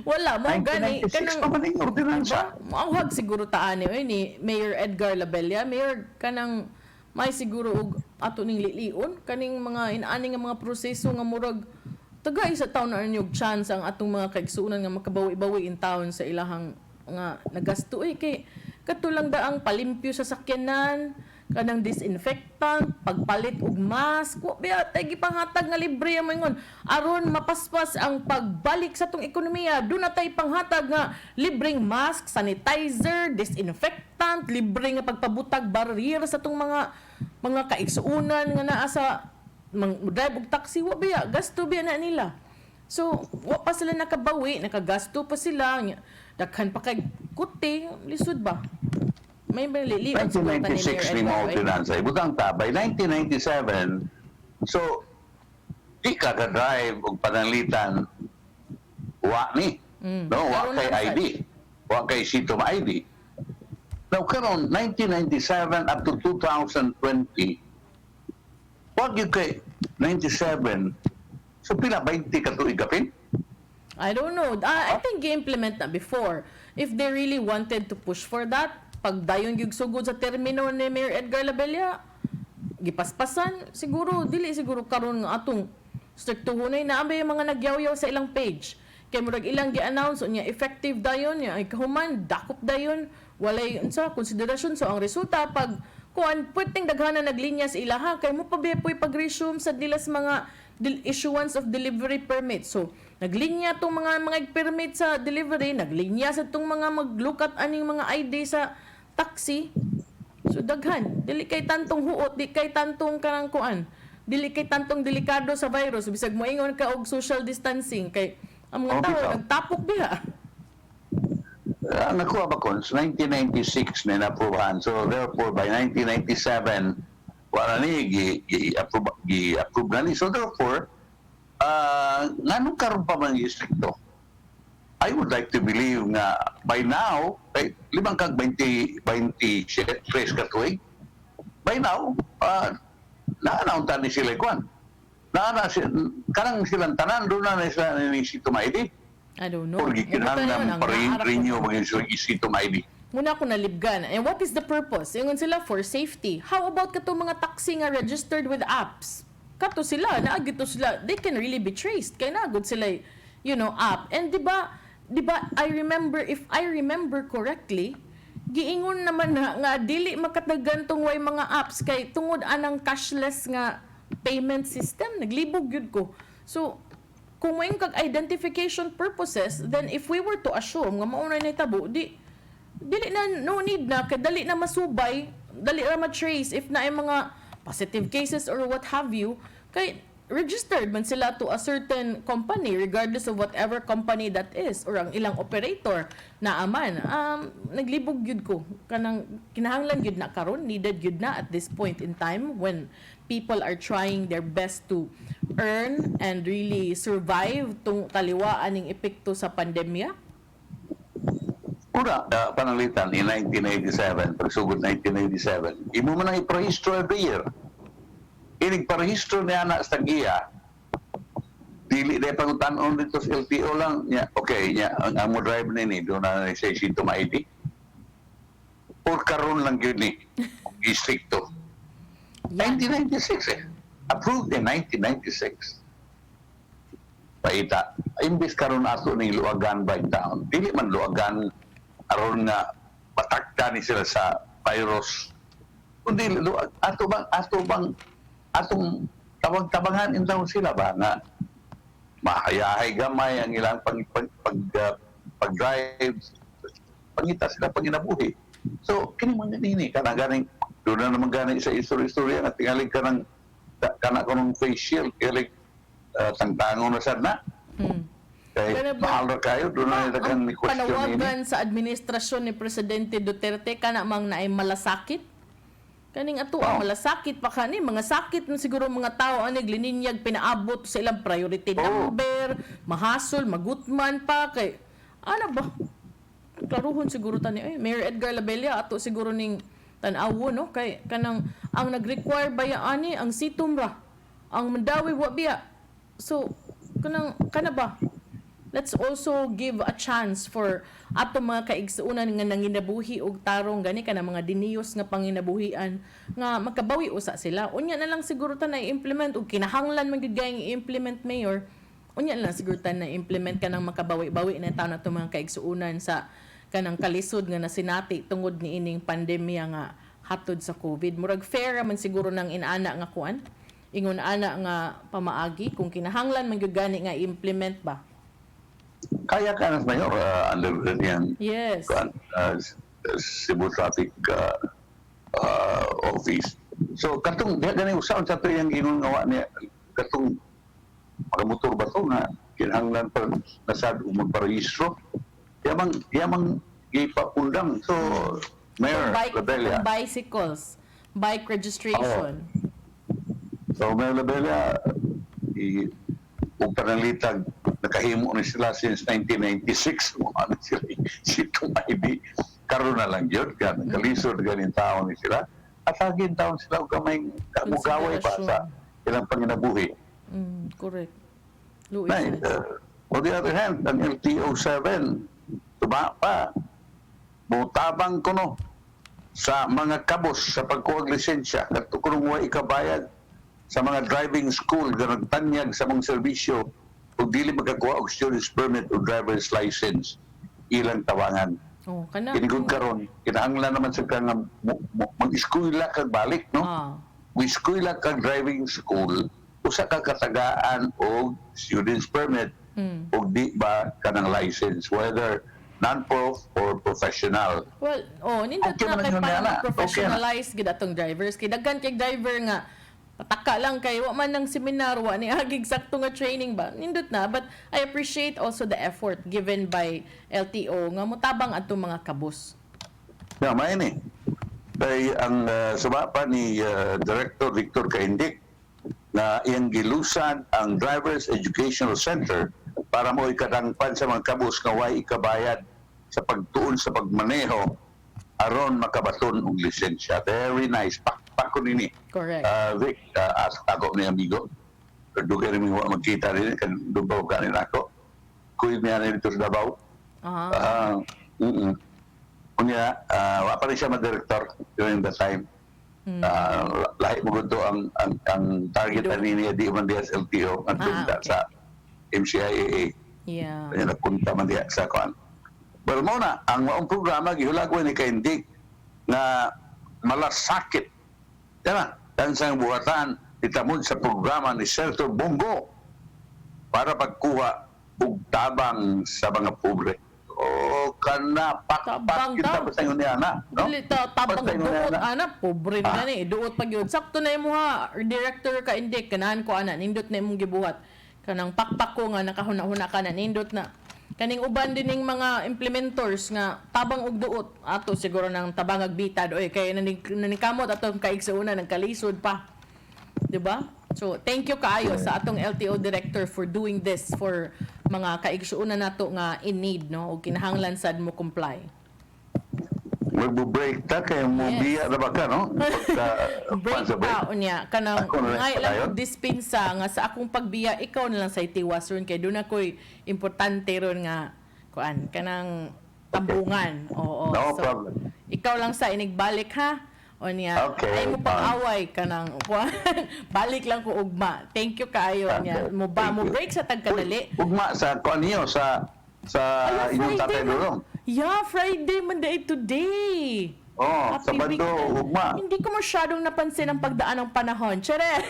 Wala mo gani 1996 pa man yung ordinansa. Mauhag siguro taan ni Mayor Edgar Labella, Mayor kanang may siguro og ato ning lilion kaning mga inaani nga mga proseso nga murag tagay sa taon na nyog chance ang atong mga kaigsuonan nga makabawi-bawi in town sa ilahang nga nagasto kay katulang daang palimpyo sa sakyanan, kanang disinfectant, pagpalit og mask, wa biya tay gipanghatag nga libre mo ingon aron mapaspas ang pagbalik sa tong ekonomiya. Do na tay panghatag nga libreng mask, sanitizer, disinfectant, libre nga pagpabutag barrier sa tong mga kaigsuonan nga naa sa drive og taxi, wa biya gasto biya na nila. So wa pa sila nakabawi, nakagasto pa sila, daghan pa kay kuti lisod ba. May liliwan 1996 ni mga ordinansa. Ibutang ta, by 1997, so, di ka ka-drive o pananglitan, wa ni. No, wa kay ID. Wa kay sitom ID. Now, karon 1997 up to 2020, wag yung kay 97, so pila 20 ka tuig kapin? I don't know. I think i-implement na before. If they really wanted to push for that, pag dayon gyud sugod sa termino ni Mayor Edgar Labella, gipaspasan siguro dili siguro karon nga atong striktuhonay na abay mga nagyawyaw sa ilang page. Kay murag ilang gi-announce unya effective dayon nya ay kahuman dakop dayon walay unsa konsiderasyon so ang resulta pag kuan pwedeng daghanan naglinya sa ilaha kay mo pa biya pag-resume sa dilas mga issuance of delivery permit. So naglinya tong mga permit sa delivery, naglinya sa tong mga maglukat aning mga ID sa taxi. So daghan, dili kay tantong huot, di kay tantong kanang kuan, dili kay tantong delikado sa virus bisag moingon ka og social distancing kay ang mga tao nagtapok diha. Nakuha ba kon 1996 na naprobahan. So therefore by 1997 wala ni gi-approve na ni. So therefore nganong karon pa man i-stricto? I would like to believe nga by now, kay limang kag 20 fresh ka tuig, by now, naanauntan ni sila kwan. Kanang silang tanan, doon na sila ni sitom ID. I don't know. Or gikinahanglan pa-renew maging sitom ID. Muna ako nalibgan. And what is the purpose? Ingon sila for safety. How about kato mga taxi nga registered with apps? Kato sila, naagito sila, they can really be traced. Kaya naagod sila, app. And di ba, if I remember correctly, giingon naman na nga dili makatagan tong way mga apps kay tungod anang cashless nga payment system, naglibog yun ko. So, kung may kag identification purposes, then if we were to assume nga mauna na itabo, dili na, no need na, kay dali na masubay, dali na ma-trace if na ay mga positive cases or what have you, kay registered man sila to a certain company regardless of whatever company that is or ang ilang operator na aman. Naglibog gyud ko kanang kinahanglan gyud na karon, needed gyud na at this point in time when people are trying their best to earn and really survive tung kaliwaan ning epekto sa pandemya. Una, pananglitan in 1987, pagsugod 1987, imo man ang iparehistro every year. Inig parehistro niya na sa giya, dili na pangutanon dito sa LTO lang, niya, okay, niya, ang mo drive na ini, doon na sa to ma-ID. Or karon lang yun ni, districto. 1996 approved in 1996. Paita, imbis karon ato ni luagan by town, dili man luagan aron nga matakda ni sila sa virus. Kundi ato bang atong tabang-tabangan intaw sila ba nga mahayahay gamay ang ilang pag-drive, pangita sila panginabuhi. So kini man nini kana ganing doon na naman gani sa istorya nga tingalig ka ng kana ko ng face shield kilig tangtangon na sad na. Kaya mahal na kayo, doon na nagdagan ni question panawagan sa administrasyon ni Presidente Duterte kana mang naay malasakit. Kaning ato ang malasakit pa kani, mga sakit na siguro mga tao anig lininyag pinaabot sa ilang priority number, mahasol, magutman pa kay ano ba? Klaruhon siguro tani Mayor Edgar Labella ato siguro ning tan-awo no kay kanang ang nag-require baya ani ang sitom ra. Ang Mandawi wa biya. So kana ba? Let's also give a chance for ato mga kaigsuunan nga nanginabuhi og tarong gani kana mga diniyos nga panginabuhian nga makabawi usa sila. Unya na lang siguro ta na i-implement og kinahanglan man gyud gayeng i-implement mayor. Unya na lang siguro ta na implement kanang makabawi-bawi na taon ato mga kaigsuunan sa kanang kalisod nga nasinati tungod ni ining pandemya nga hatod sa COVID. Murag fair man siguro nang inana nga kuan. Ingon ana nga pamaagi kung kinahanglan man gyud gani nga i-implement ba. Kaya ka na mayor under yan. Yes. Cebu Traffic Office. So katong diha gani usaon sa to yang ginungawa niya katong magamotor ba to nga kinahanglan pa nasad magparehistro. Yamang gipapundang. So Mayor Labella. Bicycles, bike registration. So Mayor Labella pananglitag nakahimo na sila since 1996 mo ano sila si Tumaydi karon na lang yun kalisod ganin taon ni sila at agin taon sila og kamay mugaway pa sa ilang panginabuhi. Correct. On the other hand, ang LTO 7 tuba pa mutabang kuno sa mga kabos sa pagkuha lisensya kadto kunong wa ikabayad sa mga driving school nga nagtanyag sa mga serbisyo ug dili magkakuha og student's permit o driver's license ilang tawangan. Kinigod karon kinahanglan naman sa kang mag-eskwela kag balik no. Mag-eskwela kag driving school usa ka katagaan og student's permit ug di ba kanang license whether non-prof or professional. Well, nindot na kay para professionalize gid atong drivers kay daghan kay driver nga pataka lang kay wa man ng seminar wa ni agig sakto nga training ba nindot na but I appreciate also the effort given by LTO nga mutabang adto mga kabus. May ni kay ang sumapa ni Director Victor Kaindik na iyang gilusan ang Drivers Educational Center para mo ikadangpan sa mga kabus nga way ikabayad sa pagtuon sa pagmaneho aron makabaton og lisensya. Very nice. Pakon nini. Correct. Vic, ako ni amigo. Dugay rin mo magkita rin. Dubaw ka rin ako. Kuya niya rin ito sa Davao. Kunya, wala pa rin siya mag-director during that time. Lahi mo gusto ang target na niya di man diya sa LTO at sa MCIAA. Yeah. Kaya napunta man diya sa kuan. Well, muna, ang maong programa, gihulagwa ni Kaindik na malasakit. Diba? Dansang buhatan, itamod sa programa ni Senator Bongo para pagkuha og tabang sa mga pobre. O kana Tabang kita daw. pasingon ni ana, no? Dili tabang Pasingon ni duot ana. ana pobre na ni duot pag yun. Sakto na imo ha director ka indik kanahan ko ana nindot na imong gibuhat. Kanang pakpak ko nga nakahuna-huna ka na nindot na. Kaning uban dining mga implementors nga tabang og duot ato siguro nang tabangag bitad oy kay nanikamot atong kaigsuuna nagkalisod pa. 'Di ba? So, thank you kaayo sa atong LTO director for doing this for mga kaigsuuna nato nga in need no ug kinahanglan sad mo comply. Magbo-break ta kay mo Yes. biya ra ba ka, no? Break out niya kanang Ako na lang ngay lang padayon. og dispensa nga sa akong pagbiya ikaw na lang sa itiwas ron kay doon ako'y importante ron nga kuan kanang tambungan. Oo. No so, problem. ikaw lang sa inigbalik ha. O niya, Okay, ay mo pang-away ka ng balik lang ko ugma. Thank you kaayo niya. Okay, Mo ba thank mo you. break sa tagkadali. Ugma sa kuan niyo sa inyong tatay Dudong. Yeah, Friday man day today. Oh, sa Happy bando weekend. ugma. Hindi ko masyadong napansin ang pagdaan ng panahon. Chere!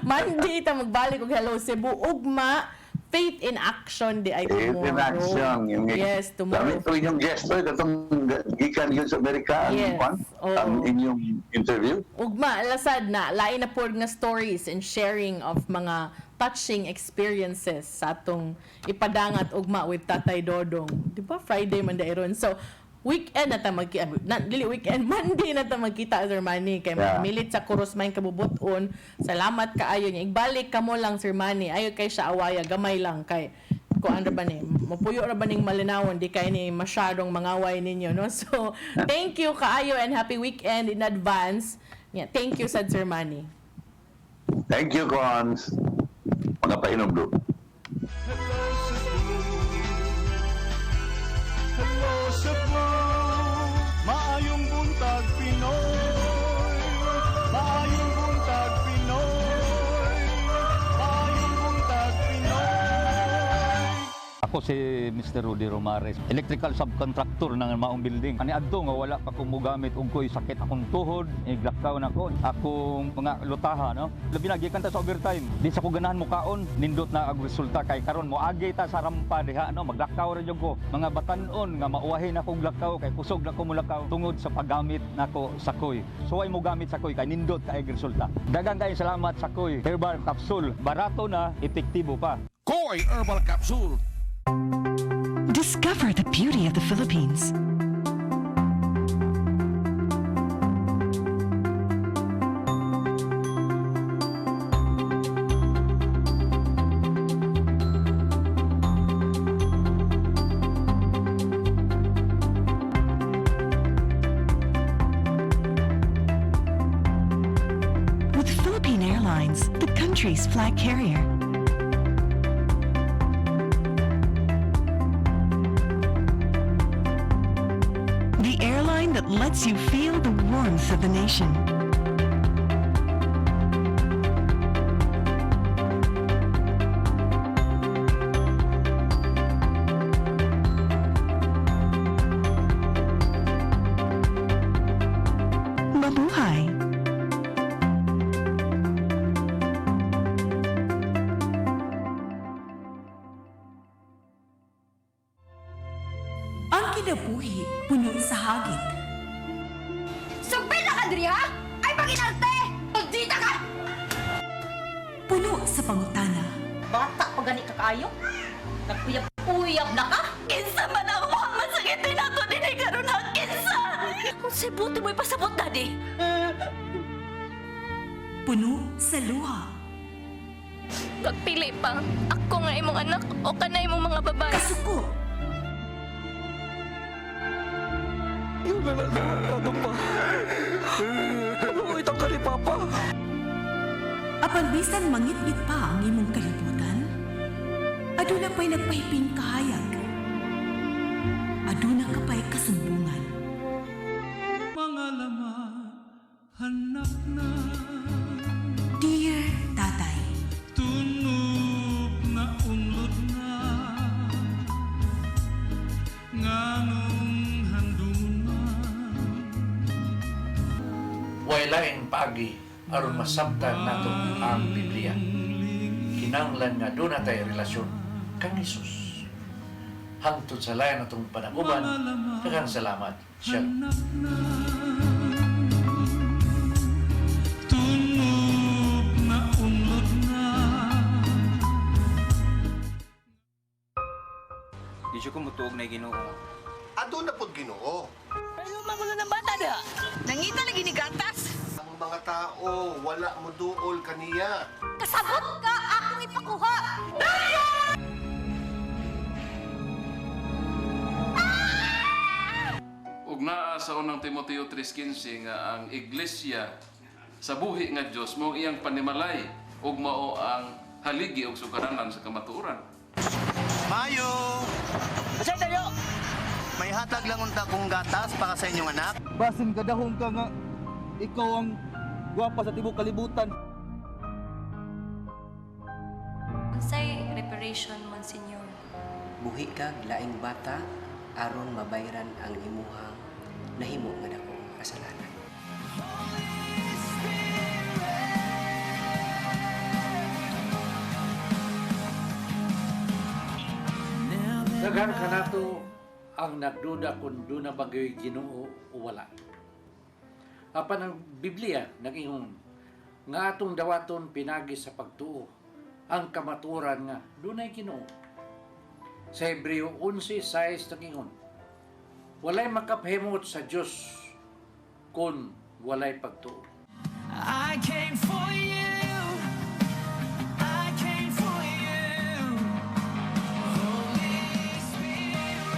Monday ta magbalik og Hello Cebu. Ugma, Faith in Action di ay tomorrow. In action. Yes, tomorrow. Ito inyong guest katong gikan yun sa Amerika. Yes, oo. Ang inyong interview. Ugma, lasad na. Lain na po nga stories and sharing of mga touching experiences sa atong ipadangat ugma with Tatay Dodong. Di ba? Friday man dairon. So, weekend na ta magkita. Dili weekend, Monday na ta magkita, Sir Manny. Kay Yeah. milit sa Kuros Main kabubuton. Salamat kaayo niya. Igbalik ka mo lang, Sir Manny. Ayo kay siya awaya. Gamay lang kay kuan ra ba ni mapuyo ra ba ning malinawon di kay ni masyadong mangaway ninyo no. So thank you kaayo and happy weekend in advance. Yeah, thank you sad Sir Manny. Thank you, Cons. Mga painom do. Hello Cebu, hello Cebu, maayong buntag Pinoy, maayong buntag Pinoy, maayong buntag Pinoy. Ako si Mr. Rudy Romares, electrical subcontractor ng maong building. Ani adto nga wala pa ko mogamit og ko'y sakit akong tuhod, iglakaw na ko. Akong mga lutaha no. Labi na gikan ta sa overtime. Di sa ko ganahan mo kaon, nindot na ang resulta kay karon mo agay ta sa rampa diha no, maglakaw ra jud ko. Mga batan-on nga mauwahin akong lakaw kay kusog na ko mulakaw tungod sa paggamit nako sa koy. Suway mo gamit sa koy kay nindot kay resulta. Daghang kay salamat sa koy. Herbal capsule, barato na, epektibo pa. Koy Herbal Capsule. Discover the beauty of the Philippines. With Philippine Airlines, the country's flag carrier. The airline that lets you feel the warmth of the nation. Mabuhay! Ang kinabuhi, puno sa hagit. Sagbila ka, Dria! Ay, paginalte! Pagdita ka! Puno sa pangutana. Bata pa gani ka kayo? Nagpuyab-puyab na ka? Kinsa man ang mga masakitin nato din ay karoon na kinsa! Kung si buti mo'y pasabot na di. Puno sa luha. Pagpili pa, ako nga imong anak o kanay imong mga babae. Kasuko. Yung lalalaman pa. Mabuhay ka ni Papa. Apan bisan mangit-ngit pa ang imong kalibutan, aduna pa'y nagpahiping kahayag. Aduna ka pa'y kasumbungan. Mga laman, hanap na. Dear Tatay, Tunog na unlod na. Nganong handun na. Wailaing paagi aron masabtan nato ang Biblia. Kinahanglan nga doon na tayo relasyon kang Hesus. hangtod sa layan atong panaguban. Daghang salamat. Sir. Tunog na unlod na. Di siya kumutuog na Ginoo. Ado na pod Ginoo. Pero magulo ng bata da. Nangita lagi ni gatas. Ang mga tao, wala mo duol kaniya. Kasabot ka akong ipakuha. Ug naa sa unang Timoteo 3:15 nga ang iglesia sa buhi nga Dios mao iyang panimalay ug mao ang haligi ug sukaranan sa kamatuoran. Mayo! Asay tayo! May hatag lang unta kong gatas para sa inyong anak. Basin kadahong ka nga ikaw ang gwapa sa tibok kalibutan. Unsay reparation, Monsignor? Buhi kag laing bata aron mabayran ang imuhang nahimo nga dakong kasalanan. Daghan kanato ang nagduda kung doon na bagay Ginoo o wala. Apan ang Biblia nag-ingon nga atong dawaton pinagi sa pagtuo ang kamaturan nga doon ay Ginoo. Sa Hebreo 11:6 nag-ingon, walay makapahimot sa Dios kung walay pagtuo. I came for you. I came for you. Holy Spirit.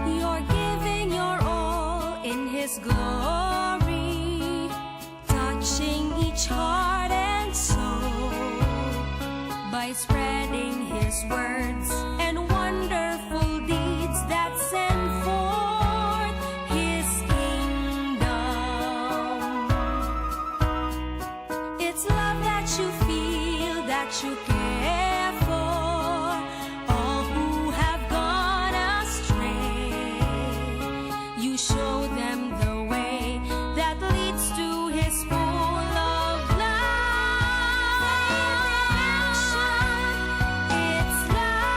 You're giving your all in His glory, touching each heart and soul by spreading His words and wonderful deeds that send forth His kingdom. It's love that you feel, that you care for all who have gone astray. You show them the way that leads to His full of love. It's love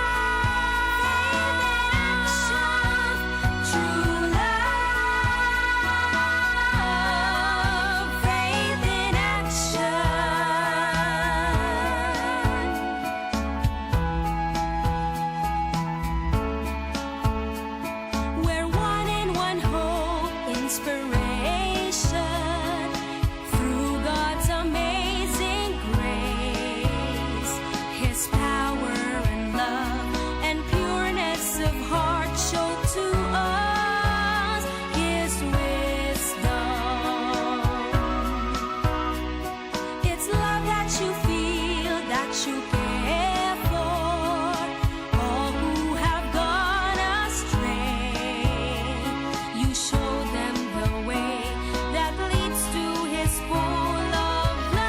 in action, true love, faith in action. We're one in one hope, inspiration through God's amazing grace. His power and love and pureness of heart show to us His wisdom. It's love that you feel, that you care for all who have gone astray. You show them the way that leads to His full of love.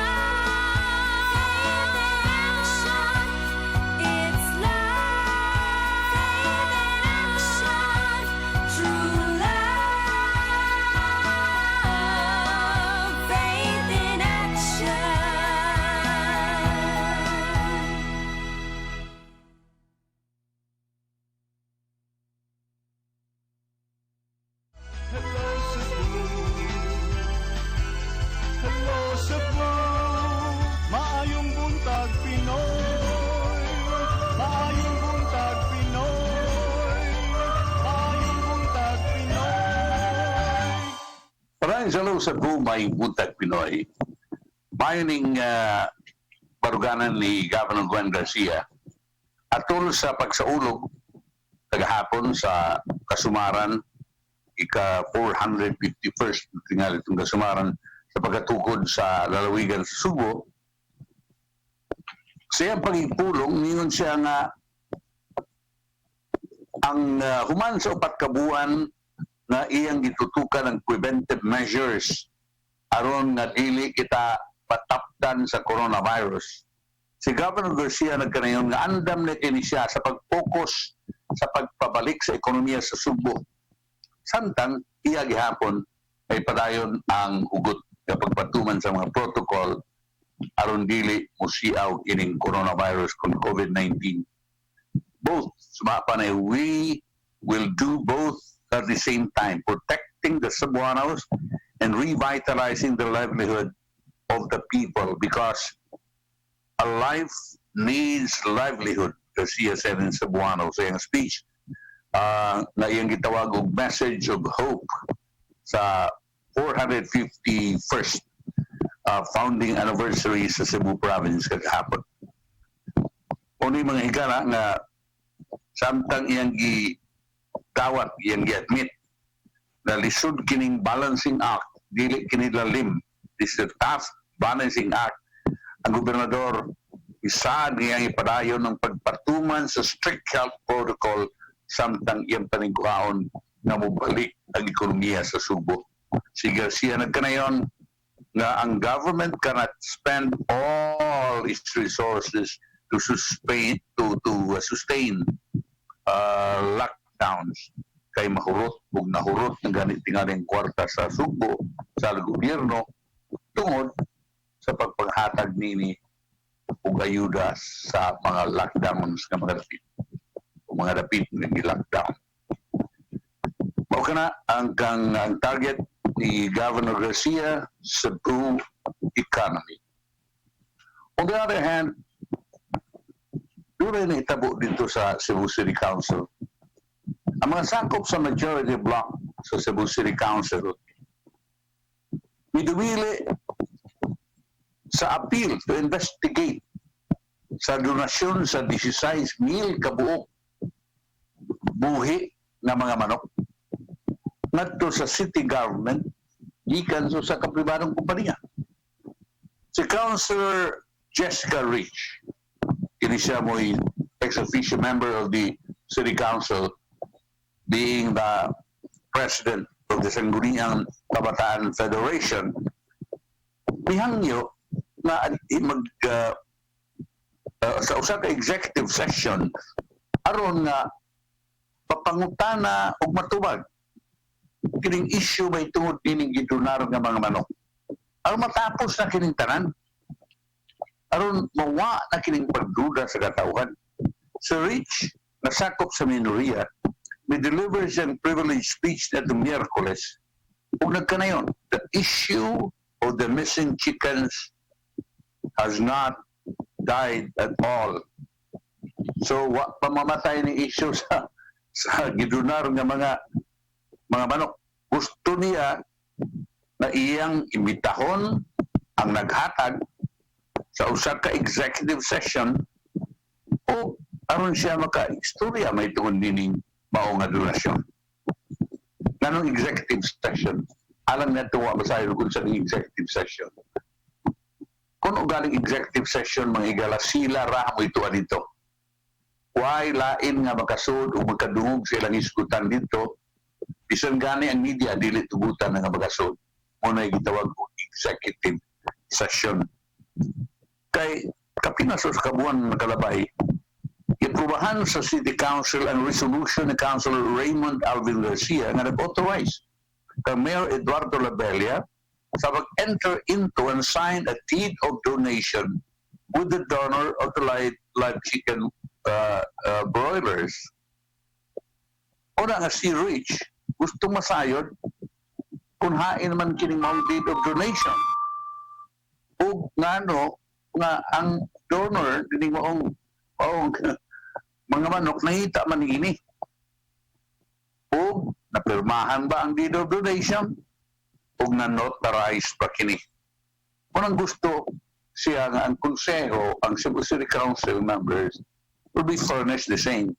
It's love in action, true love, faith in action. Hello Cebu, maayong buntag Pinoy. Maayong buntag Pinoy. Maayong buntag Pinoy. Maraming salamat sa Bumay Buntag Pinoy. Mayoning baruganan ni Governor Gwen Garcia atol sa pagsaulog tagahapon sa Kasumaran ika-451st tingali itong Kasumaran sa pagkatukod sa lalawigan sa Subo. Sa iyang pagipulong, ningon siya nga ang human sa 4 ka buwan nga iyang gitutukan ng preventive measures aron nga dili kita patapdan sa coronavirus. Si Governor Garcia nagkanayon nga andam na kini siya sa pag-focus sa pagpabalik sa ekonomiya sa Subo. Samtang iya gihapon ay padayon ang hugot sa pagpatuman sa mga protocol aron dili musiaw kining coronavirus kung COVID-19. Both sumapa na we will do both at the same time, protecting the Cebuanos and revitalizing the livelihood of the people, because a life needs livelihood, Garcia said in Cebuano sa iyang speech na iyang gitawag og message of hope sa 451st founding anniversary sa Cebu Province kagahapon. Unoy mga higala nga samtang iyang gitawat, iyang gi-admit na lisod kining balancing act, dili kini lalim. This is a tough balancing act. Ang gobernador isaad niyang ipadayon ng pagpatuman sa strict health protocol samtang iyang paningkuhaon na mubalik ang ekonomiya sa Subo. Si Garcia nagkanayon nga ang government cannot spend all its resources to sustain lockdowns kay mahurot ug nahurot ng ganit tingaling kwarta sa Subo sa gobyerno tungod sa pagpanghatag nini ug ayuda sa mga lockdowns nga mga dapit nga gi-lockdown. Mao kana ang target ni Governor Garcia, Cebu economy. On the other hand, doon na itabo dito sa Cebu City Council. Ang mga sakop sa majority block sa Cebu City Council, miduwili sa appeal to investigate sa donasyon sa 16,000 kabuok buhi na mga manok ngadto sa city government gikan sa kapribadong kompanya. Si Councilor Jessica Rich, kini siya mo'y ex-officio member of the City Council, being the president of the Sangguniang Kabataan Federation, mihangyo na sa usa ka executive session aron nga papangutana og matubag kining issue may tungod kining gidonar nga mga manok. Aron matapos na kining tanan, aron mawa na kining pagduda sa katawhan. Si Rich, nasakop sa minoriya, may deliver siyang privileged speech na itong Miyerkules. Kung nagkanayon, the issue of the missing chickens has not died at all. So, pamamatay ni issue sa gidonar nga mga manok. Gusto niya na iyang imitahon ang naghatag sa usa ka executive session o aron siya maka-istorya may tungod nining mao nga donasyon. Nanong executive session, alang na tuwa masayo kung sa executive session. Kung galing executive session, mga igala, sila ra mo ito dito. Why lain nga makasud o magkadungog sa ilang isgutan dito, bisan gani ang media, dili tugutan nga makasud. Muna gitawag ko executive session. Kay kapinasos kabuan nakalabay, iprubahan sa City Council ang resolution ni Councilor Raymond Alvin Garcia nga nag-authorize kay Mayor Eduardo Labella sa mag-enter into and sign a deed of donation with the donor of the live chicken broilers. Una nga si Rich, gusto masayod kung hain man kining mong deed of donation. O nga nga ang donor, dining maong mga manok, nahita man ini. O napirmahan ba ang deed of donation? O na-notarize pa kini. Kung ang gusto siya nga ang konseho, ang Cebu City Council members will be furnished the same.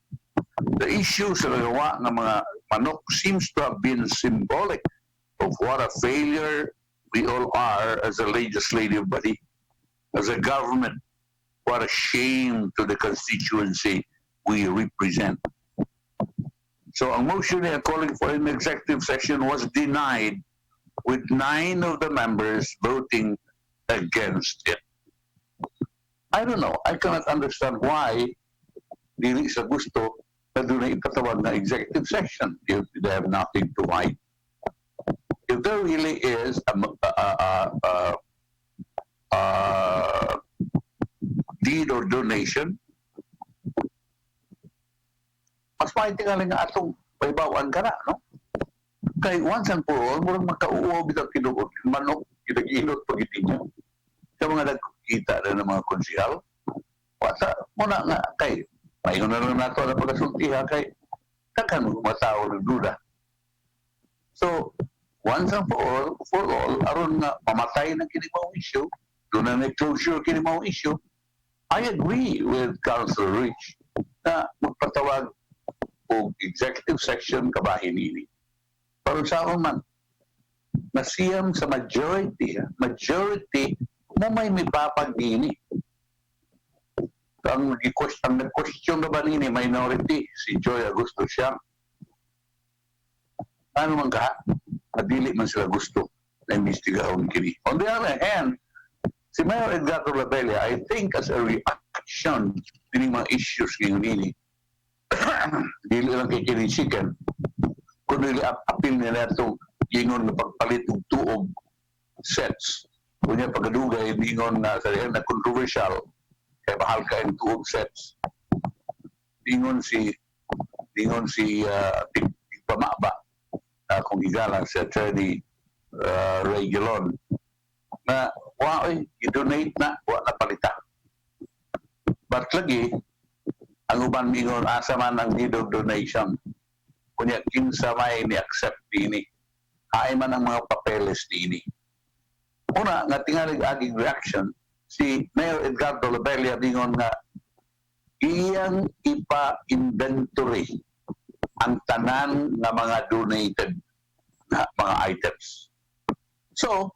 The issue sa gawa ng mga manok seems to have been symbolic of what a failure we all are as a legislative body, as a government. What a shame to the constituency we represent. So ang motion niya calling for an executive session was denied with 9 of the members voting against it. I don't know. I cannot understand why dili sa gusto na doon na ipatawag na executive session if they have nothing to hide. If there really is a deed or donation, mas maitingali nga atong paibawaan ka na, no? Kay once and for all, murang makauuwa bitang tinuod, manok, kinag-inot pag-itinyo. Sa mga nagkita na ng mga konsihal, wata, muna nga, kay, mayon na lang nato na pagkasultiha, kay, takhan mo matao ng duda. So, once and for all, aron nga, mamatay ng kinimawang issue, doon na closure kinimawang issue, I agree with Councilor Rich na magpatawag o executive section kabahin ini. Pero sa akong man, nasiyam sa majority mo may mipapag ini. Ang nag-question na ba nini, minority, si Joy Augusto siya. Ano man ka? Madili man sila gusto na imbestigahon kini. On the other hand, si Mayor Edgardo Labella, I think as a reaction din mga issues ngayon ini, dili lang kay kini chicken, kung dili apil nila itong gingon na pagpalit ng tuog sets. Kunya pagkadugay, gingon na sa na controversial, kaya mahal ka yung tuog sets. Gingon si Pamaba, kung igalang si Attorney Ray Gilon, na i-donate na, na palita. But lagi, ang uban mingon, asa man ang need of donation. Kunya, kinsa may ni-accept dini. Haay man ang mga papeles dini. Una, nga tingalig aging reaction, si Mayor Edgardo Labella mingon nga, iyang ipa-inventory ang tanan nga mga donated na mga items. So,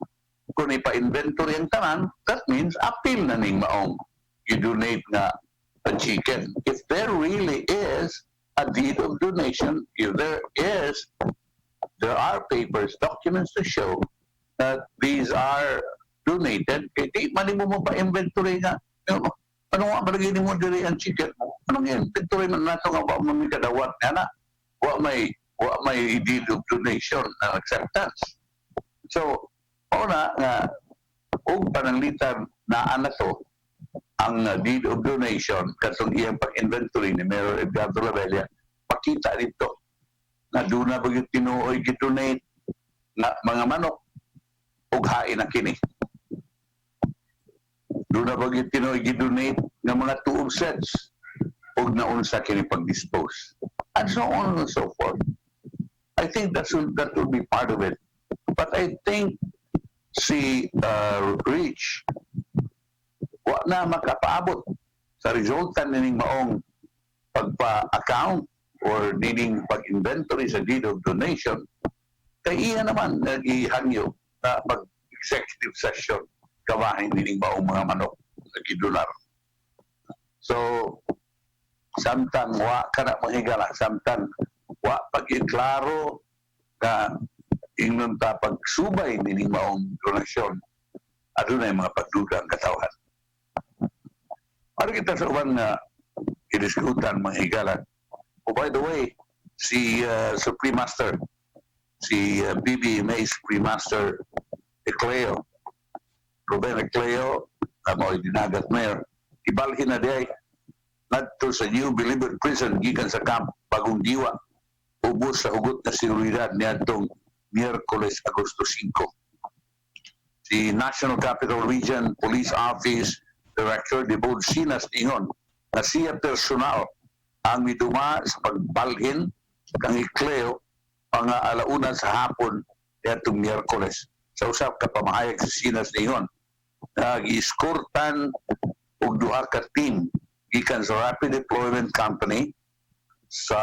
kung ipa-inventory ang tanan, that means appeal na ning maong i-donate nga a chicken. If there really is a deed of donation, if there are papers, documents to show that these are donated, kaya di mali mo pa-inventory nga. Ano nga malagay mo diri ang chicken mo? Anong inventory man nato nga ba mamikadawat nga na? Wa may deed of donation and acceptance. So, una nga, og pananglitan na to, ang deed of donation, katong iyang pag-inventory ni Mayor Edgardo Labella, pakita dito na doon na bagay tinuoy gidonate na mga manok og hain na kini. Doon na bagay tinuoy gidonate na mga tuog sets og naunsa kini pag-dispose. And so on and so forth. I think that will be part of it. But I think si Rich wa na makapaabot sa resulta nining maong pagpa-account or nining pag-inventory sa deed of donation, kay iya naman nag-ihangyo na mag-executive session kabahin nining maong mga manok sa gidolar. So, samtang wa ka na mahigala, samtang wa pag-iklaro na ingnon ta pagsubay nining maong donasyon, adunay mga pagduda ang katawan. Ano kita sa uban na idiskutan mga higalan. Oh, by the way, si Supreme Master, si BBMA Supreme Master Ecleo, Ruben Ecleo, mo dinagat mayor, ibalhin na day nadto sa New Believer Prison gikan sa Camp Bagong Diwa, ubos sa hugot na seguridad niadtong Miyerkules, Agosto 5. Si National Capital Region Police Office Director de Bolsinas ingon na siya personal ang miduma sa pagbalhin kang Ecleo ang alauna sa hapon niadtong Miyerkules. Sa usap ka pamahayag sa Sinas ingon nag-escortan og duha ka team gikan sa Rapid Deployment Company sa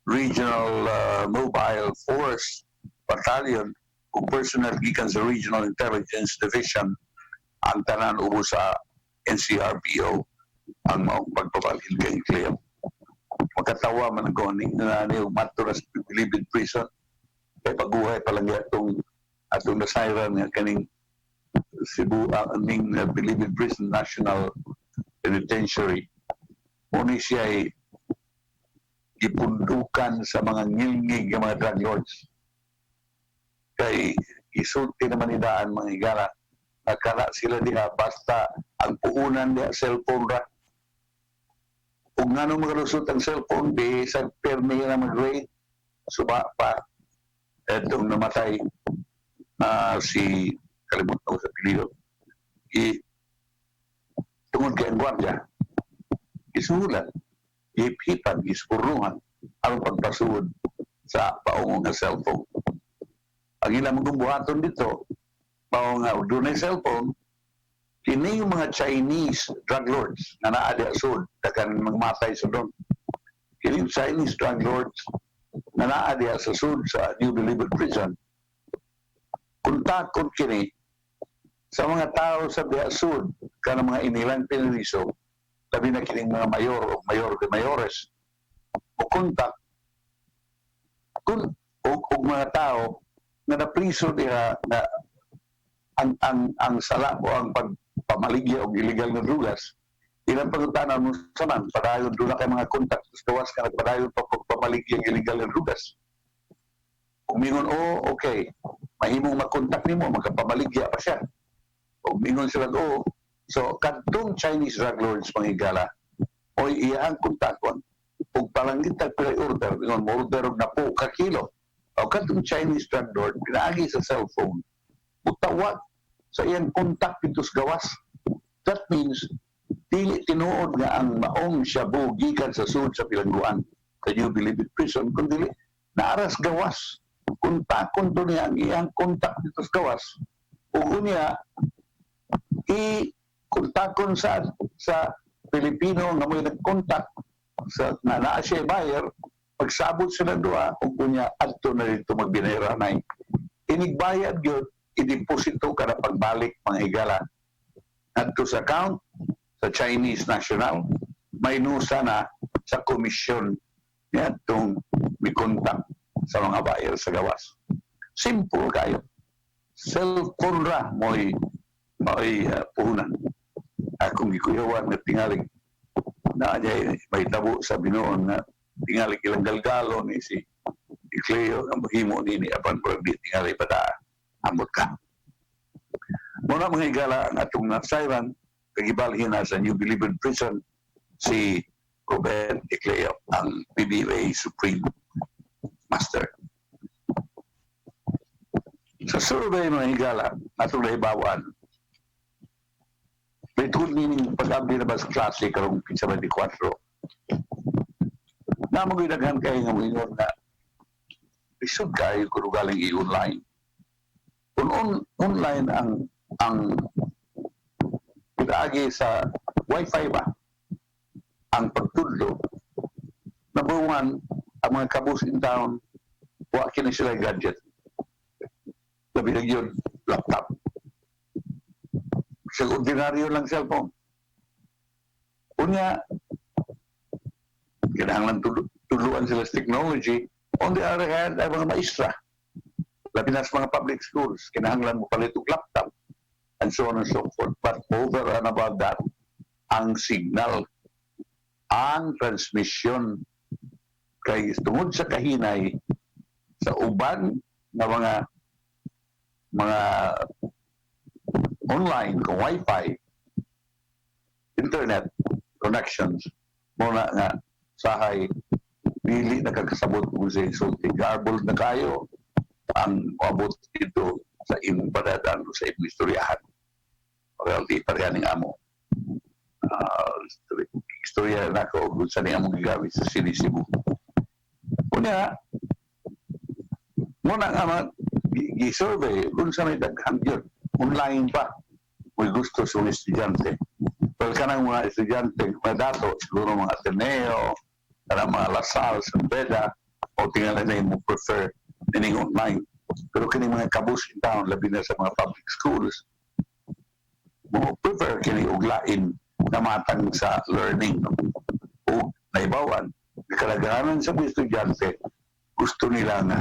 Regional Mobile Force Battalion ug personnel gikan sa Regional Intelligence Division ang tanan ubos sa NCRPO ang maong pagpabalhin kay Ecleo. makatawa man ako na mato na sa Bilibid Prison. Kaya paguhay pa lang atong nasayran nga kaning Cebu, aning Bilibid Prison National Penitentiary. Muna siya ay ipundukan sa mga ngilngig ng mga drug lords. Kay isulti naman idaan mga higala. Nakala sila diha basta ang puunan diha cellphone ra. Kung nga nung magalusot ang cellphone, di sa permi na mag-grade, suba pa. Itong namatay si kalimutan ko sa pilido. Tungod kay ang gwardya, isulat, ipipan, ispurungan ang pagpasuod sa paungong nga cellphone. Ang ilang magbuhaton dito, paong nga doon ay cellphone, kini yung mga Chinese drug lords na naadi asod, dagan magmatay sa doon. Kini yung Chinese drug lords na naadi asod sa New Bilibid Prison. Kuntakon kini sa mga tao sa Biasud, ka ng mga inilang piniliso, labi na kining mga mayor o mayor de mayores, o kontak, o mga tao na napriso diha na ang sala o ang pagpamaligya o illegal na drugas, ilang pagutanan mo saman, padayon doon na kay mga kontak, gawas ka nagpadayon pa pagpamaligya ang illegal na drugas. Umingon, okay, mahimong makontak nimo, magkapamaligya pa siya. Umingon sila, so kadtong Chinese drug lords manghigala, o iyang kontakon, o palanggit pila order, ingon mo order na po ka kilo. O kadtong Chinese drug lord, pinaagi sa cellphone, utawag sa iyang kontak dito sa gawas. That means, dili tinuod nga ang maong shabu gikan sa sud sa pilangguan sa New Bilibid Prison, kundi naaras gawas. Kontakon doon niya ang iyang kontak dito sa gawas. O niya, kontakon sa Pilipino nga may nagkontak sa naa siya buyer, pagsabot sila doa, o kunya adto na dito magbinayaranay. Inigbayad yun, ideposito ka na pagbalik mga higala. Adto sa account, sa Chinese National, may nusa na sa komisyon niya itong may kontak sa mga buyer sa gawas. Simple kayo. Cellphone ra mo'y puhunan. Akong gikuyawan na tingalig na may tabo sa binoon na tingalig ilang galgalo ni si Cleo ang mahimo ni apan pag di tingalig pada amot ka. Muna mga higala ang atong nasayran kagibalhin na sa New Bilibid Prison si Robert Cleo ang PBA Supreme Master. Sa survey mga higala atong naibawan, may tulad nining pag-abdi na ba sa klase karong 24. Na mag-inaghan kayo nga mga na isod kayo kung galing i-online. Kung online ang pinaagi sa Wi-Fi ba, ang pagtudlo, number one, ang mga kabus in town, wala kina sila gadget. Labi na yun, laptop. Sa ordinaryo lang cellphone. Unya, kinahanglan tuluan sila sa technology. On the other hand, ay mga maestra. Labi na sa mga public schools, kinahanglan mo palit og laptop and so on and so forth. But over and above that, ang signal, ang transmission kay tungod sa kahinay sa uban na mga online, kung Wi-Fi, internet connections, muna nga sahay, pili nakakasabot mo sa insulting. Garbled na kayo ang abot dito sa imong padadan sa imong istoryahan. Well, di parehaning amo. Istorya na ko kung saan among gigawin sa Sinisibu. Una, muna nga gi-survey kung saan may daghang yun. Online pa, may gusto sa mga estudyante. Well, kanang mga estudyante, mga dato, siguro mga Ateneo, kanang mga Lasal, San Beda, o tingnan na yung prefer nining online. Pero kining mga kabus in town, labi na sa mga public schools, mo prefer kining uglain na matang sa learning. O naibawan, kalagaran sa mga estudyante, gusto nila na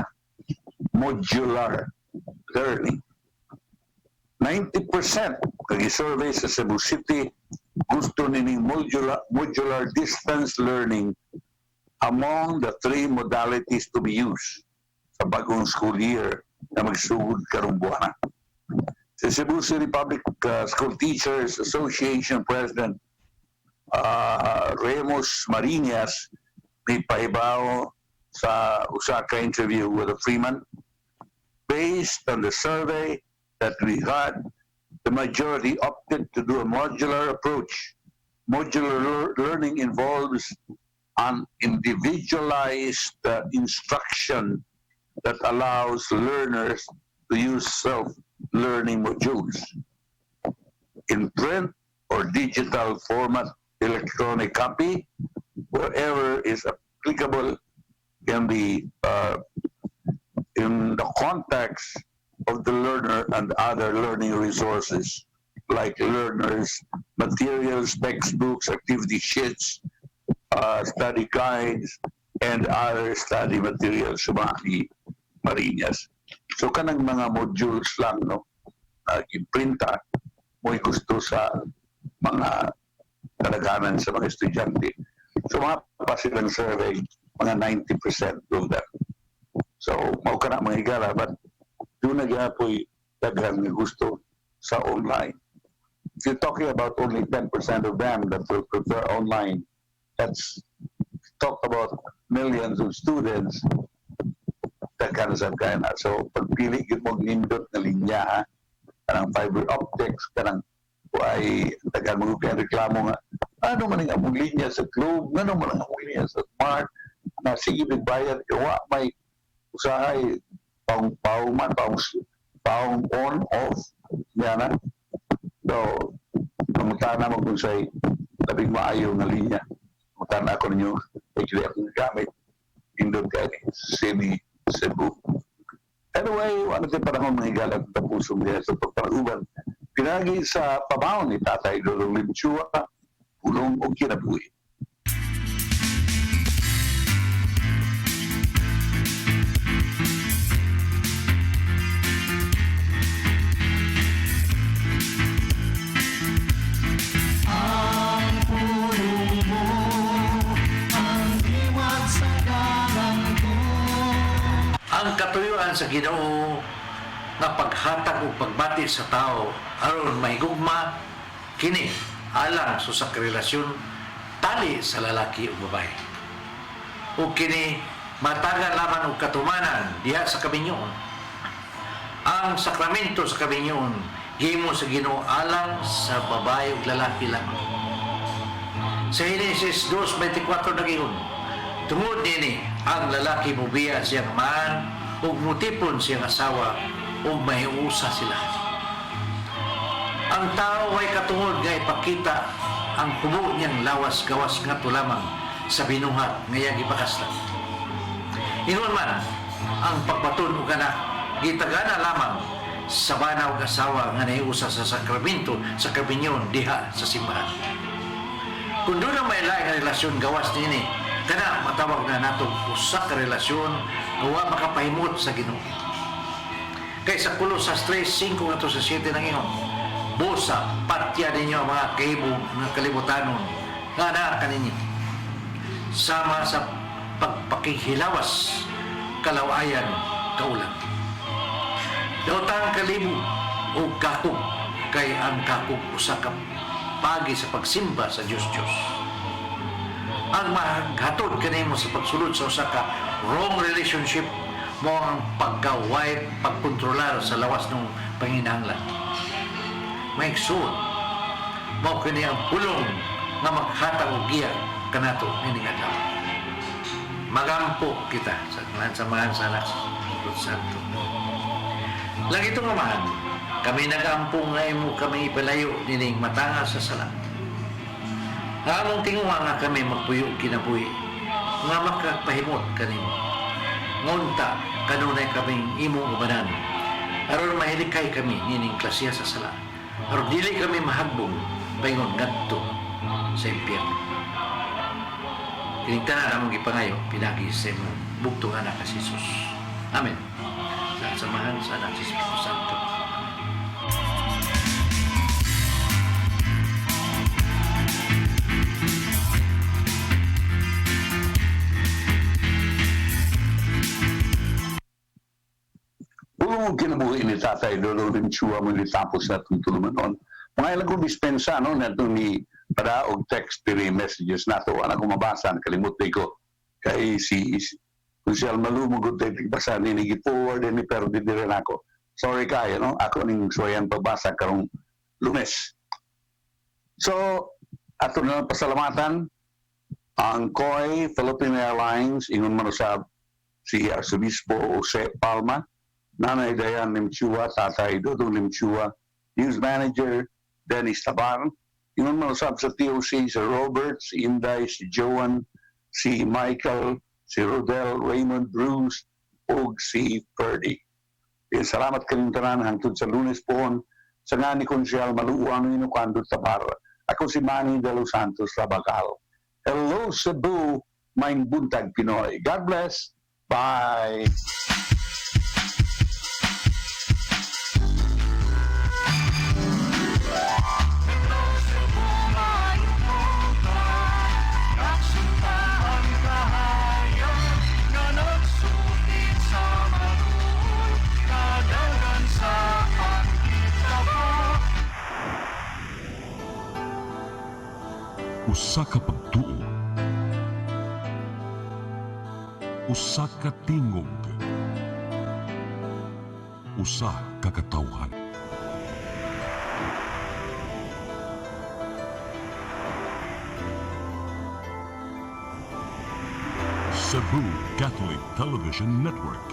modular learning. 90% nag-survey sa Cebu City, gusto nining modular distance learning among the 3 modalities to be used sa bagong school year na magsugod karong buwan. Sa Cebu City Public School Teachers Association President Remus Marinas may paibaw sa usa ka interview with a Freeman. Based on the survey that we had, the majority opted to do a modular approach. Modular learning involves an individualized instruction that allows learners to use self-learning modules in print or digital format, electronic copy, wherever is applicable, can be in the context of the learner and other learning resources like learners, materials, textbooks, activity sheets, study guides, and other study materials sa mga Marinas. So kanang mga modules lang, no, imprinta, mo gusto sa mga kalaganan sa mga estudyante. So mga pasilang survey, mga 90% of them. So, mao ka na mga higala, but doon na gaya po'y daghang gusto sa online. If you're talking about only 10% of them that will prefer online, that's talk about millions of students daghan sa kaya na. So, pagpili yun mong nindot na linya, kanang fiber optics, kanang ay daghan mga kaya reklamo nga, ano man ang among linya sa Globe, ano man ang among linya sa Smart, na sige bayad, iwa may usahay, paung on, off, yan na. So, pamutana mo kung sa'y labing maayo na linya. Pamutana ako ninyo, ikili akong gamit, indot ka ni Semi Cebu. Anyway, ano tayo parang mga higalat na pusong niya sa pagparuban. Pinagi sa pabaon ni Tatay Lolo Limchua, pulong o kinabuhi. Ang katuyuan sa Ginoo nga paghatag o pagbati sa tao aron mahigugma kini alang sa relasyon tali sa lalaki o babae. O kini matagan lamang og katumanan diha sa kabinyoon. Ang sakramento sa kabinyoon gihimo sa Ginoo alang sa babae ug lalaki lamang. Sa Genesis 2:24 nagingon, tungod nini ang lalaki mubiya siyang man ug mutipon siyang asawa ug mahiusa sila. Ang tao ay katungod nga ipakita ang kubo niyang lawas gawas nga lamang sa binuhat nga iyang ipakaslan. Ingon man ang pagbaton ug anak gitagana lamang sa bana ug asawa nga nahiusa sa sakramento sa kabinyon diha sa simbahan. Kung doon ang may laing relasyon gawas nini, kana matawag na natong usa ka relasyon nga wa makapahimot sa Ginoo. Kay sa Colosas 3:5-7 nang ingon, busa patya ninyo ang mga kahibog nga kalibutanon nga naa kaninyo sama sa pagpakihilawas kalawayan kaulang. Daotang kalibo o kakog kay ang kakog usa ka pagi sa pagsimba sa Diyos. Ang maghatod kanimo sa pagsulod sa usa ka wrong relationship mo ang pagka-wife, pagkontrolar sa lawas ng panginahanglan. Maigsoon, mao kini ang pulong nga maghatag og giya kanato nining adlaw. Magampo kita sa ngalan sa Amahan sa Anak sa Santo. Lagi itong amahan, kami nag-ampong nga imo kami ipalayo nining matanga sa sala. Among tinguha nga kami magpuyo kinabuhi nga makapahimot kanimo. Ngunta kanunay kaming imong ubanan aron mahilikay kami nining klasya sa sala. Aron dili kami mahagbong paingon ngadto sa impyerno. Kinigtanan namang ipangayo, pinagi sa imong bugtong anak ka si Jesus. Amen. Sa samahan sa anak si Espiritu Santo. Kung kinabuhi ni Tatay Dolo rin siya mo tapos na itong tuluman noon. Mga ilang kong dispensa, no, na ito ni padaog text piri messages na ito. Anak kong mabasa, nakalimutan ko. Kay si Lucial Malumugod tayo tigbasa, ninigi-forward ni pero di rin ako. Sorry kayo, no? Ako ning suwayan pagbasa karong Lunes. So, ato na pasalamatan ang COI, Philippine Airlines, ingon man usab si Arsobispo Jose Palma, Nanay Dayan Limchua, Tatay Dodong Limchua, News Manager Dennis Tabar, ingon man usab sa TOC si Robert, si Inday, si Joan, si Michael, si Rodel, Raymond, Bruce, ug si Ferdy. Salamat kayong tanan hangtod sa Lunes po sa nga ni Konsyal Maluuan Inukando Tabar. Ako si Manny De Los Santos Rabacal. Hello Cebu, Maing Buntag Pinoy. God bless. Bye. Usa ka pagtuo, usa ka tingog, usa ka katawhan. Cebu Catholic Television Network.